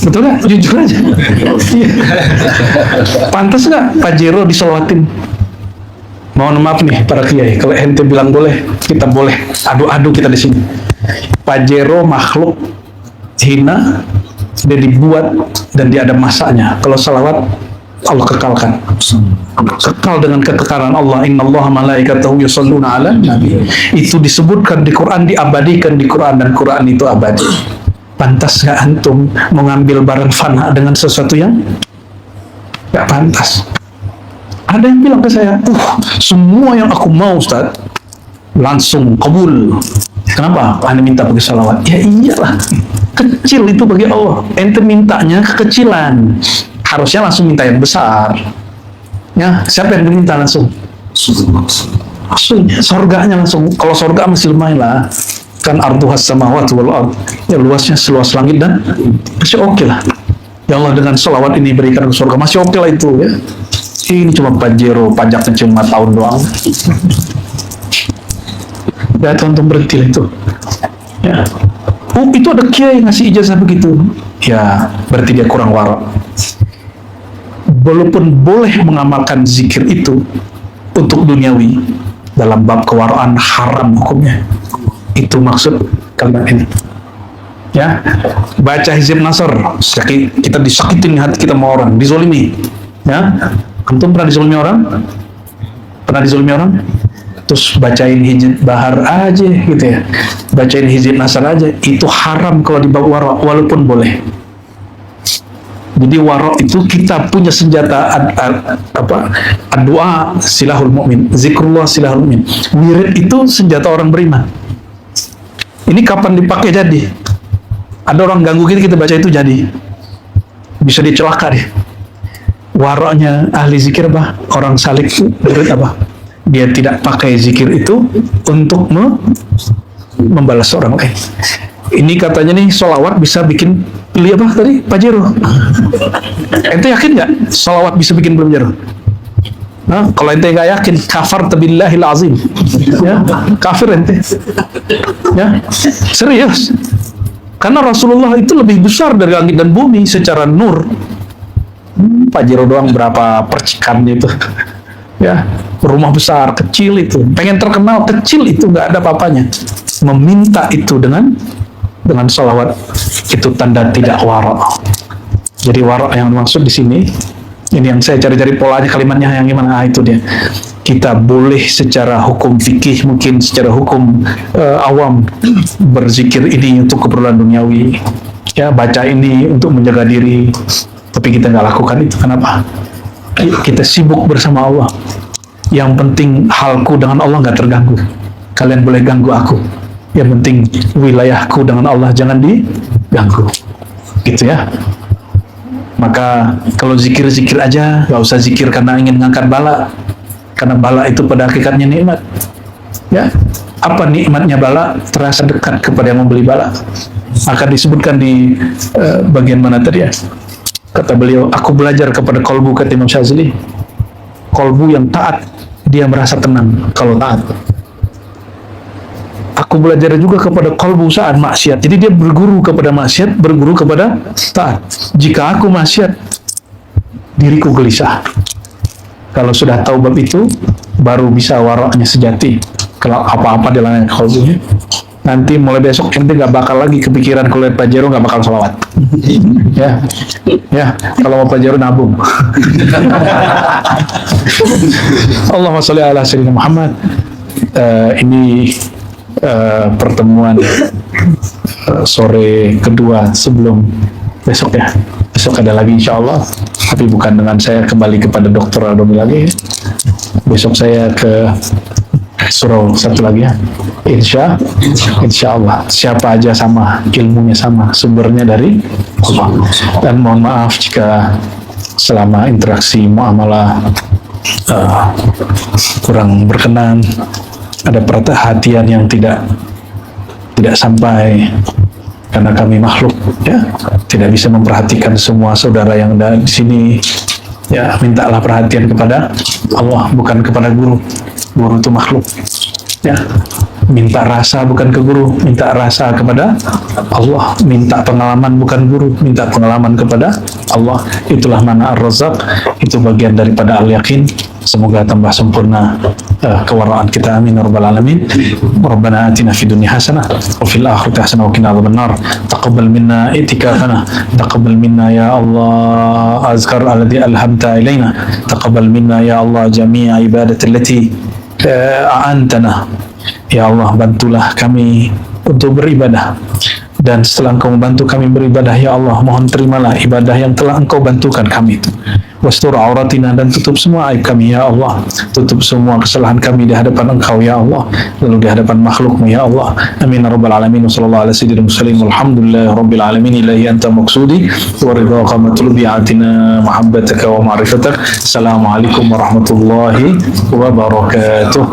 Betul nggak? Jujur aja. Pantas nggak Pajero disolawatin? Mohon maaf nih para kiai, kalau ente bilang boleh, kita boleh. Adu-adu kita di sini. Pajero makhluk hina, dia dibuat dan dia ada masanya. Kalau salawat Allah kekalkan, kekal dengan kekekalan Allah. Innallaha malaikatahu yusholluna 'alan nabi. Itu disebutkan di Quran, diabadikan di Quran, dan Quran itu abadi. Pantas nggak antum mengambil barang fana dengan sesuatu yang nggak pantas? Ada yang bilang ke saya, semua yang aku mau Ustaz langsung kabul. Kenapa? Anda minta pakai salawat. Ya iyalah, kecil itu bagi Allah. Ente mintanya kekecilan, harusnya langsung minta yang besar. Ya, siapa yang diminta langsung? Sorganya langsung. Kalau sorga masih lumayan lah, kan arduhas samawati wal ard, ya luasnya seluas langit dan masih oke lah. Ya Allah, dengan salawat ini berikan ke surga, masih oke lah itu ya. Ini cuma Pajero, pajaknya cuma tahun doang. Ya tonton berhenti itu. Ya. Itu ada kiai ngasih ijazah begitu. Ya, berarti dia kurang wara. walaupun boleh mengamalkan zikir itu untuk duniawi, dalam bab kewaraan haram hukumnya. Itu maksud kalimat ini. Ya, baca hizib nasr, kita disakitin hati kita sama orang, dizolimi. Ya, antum pernah dizolimi orang? Pernah dizolimi orang? Terus bacain hizib bahar aja gitu ya, bacain hizib nasr aja, itu haram kalau dibawa warok, walaupun boleh. Jadi warok itu kita punya senjata doa silahul mu'min, zikrullah silahul mu'min. Wirid itu senjata orang beriman. Ini kapan dipakai jadi? Ada orang ganggu kita baca itu jadi. Bisa dicelaka deh. Waroknya ahli zikir apa? Orang salik itu wirid apa? Dia tidak pakai zikir itu untuk membalas orang lain. Ini katanya nih solawat bisa bikin beli apa tadi? Pajero. Ente yakin nggak solawat bisa bikin beli pajero? Nah, kalau ente nggak yakin, kafar billahil azim. Ya, kafir ente. Ya, serius. Karena Rasulullah itu lebih besar dari langit dan bumi secara nur. Pajero doang berapa percikannya itu. Ya, rumah besar, kecil itu. Pengen terkenal, kecil itu nggak ada apa-apanya. Meminta itu dengan salawat itu tanda tidak warok. Jadi warok yang dimaksud di sini, ini yang saya cari-cari polanya kalimatnya yang gimana, itu dia. Kita boleh secara hukum fikih, mungkin secara hukum awam berzikir ini untuk keperluan duniawi, ya baca ini untuk menjaga diri, tapi kita nggak lakukan itu. Kenapa? Kita sibuk bersama Allah. Yang penting halku dengan Allah nggak terganggu. Kalian boleh ganggu aku. Yang penting wilayahku dengan Allah jangan diganggu, gitu ya. Maka kalau zikir-zikir aja, nggak usah zikir karena ingin ngangkat bala, karena bala itu pada hakikatnya nikmat. Ya, apa nikmatnya bala? Terasa dekat kepada yang membeli bala. Akan disebutkan di bagian mana tadi ya? Kata beliau, aku belajar kepada kolbu, kata Imam Syazili. Kolbu yang taat, dia merasa tenang kalau taat. Aku belajar juga kepada kolbu saat maksiat. Jadi dia berguru kepada maksiat, berguru kepada taat. Jika aku maksiat, diriku gelisah. Kalau sudah tahu bab itu, baru bisa waroknya sejati. Kalau apa-apa dilalaikan kolbunya, nanti mulai besok ente nggak bakal lagi kepikiran kalau lihat Pajero, nggak bakal sholawat. Ya, kalau mau Pajero nabung. Allahumma sholli ala sayyidina Muhammad. Ini pertemuan sore kedua sebelum besok ya. Besok ada lagi insya Allah, tapi bukan dengan saya kembali kepada Dr. Adomi lagi. Besok saya ke surau satu lagi ya. Insya Allah. Siapa aja sama, ilmunya sama, sumbernya dari Allah. Dan mohon maaf jika selama interaksi muamalah kurang berkenan, ada perhatian yang tidak sampai, karena kami makhluk ya, tidak bisa memperhatikan semua saudara yang ada di sini. Ya, mintalah perhatian kepada Allah, bukan kepada guru. Guru itu makhluk. Ya, minta rasa bukan ke guru, minta rasa kepada Allah. Minta pengalaman bukan guru, minta pengalaman kepada Allah. Itulah mana ar-razaq, itu bagian daripada al-yakin. Semoga tambah sempurna kewaraan kita, amin ya rabbal alamin. Rabbana atina fid dunya hasanah wa fil akhirati hasanah wa qina adzabannar. Taqabbal minna i'tikafana, taqabbal minna ya Allah azkar alladhi alhamta ilaina, taqabbal minna ya Allah jami'a ibadati allati a'antana. Ya Allah, bantulah kami untuk beribadah, dan setelah Engkau membantu kami beribadah, ya Allah, mohon terimalah ibadah yang telah Engkau bantukan kami itu. Wastur auratina, dan tutup semua aib kami ya Allah, tutup semua kesalahan kami di hadapan Engkau ya Allah, lalu di hadapan makhlukmu ya Allah. Amin ya rabbal alamin. Wassallallahu ala sayyidina muslimin walhamdulillahi rabbil alamin. Ilahi anta maqsudi wa ridhaka matlubi, atina mahabbataka wa ma'rifatak. Assalamualaikum warahmatullahi wabarakatuh.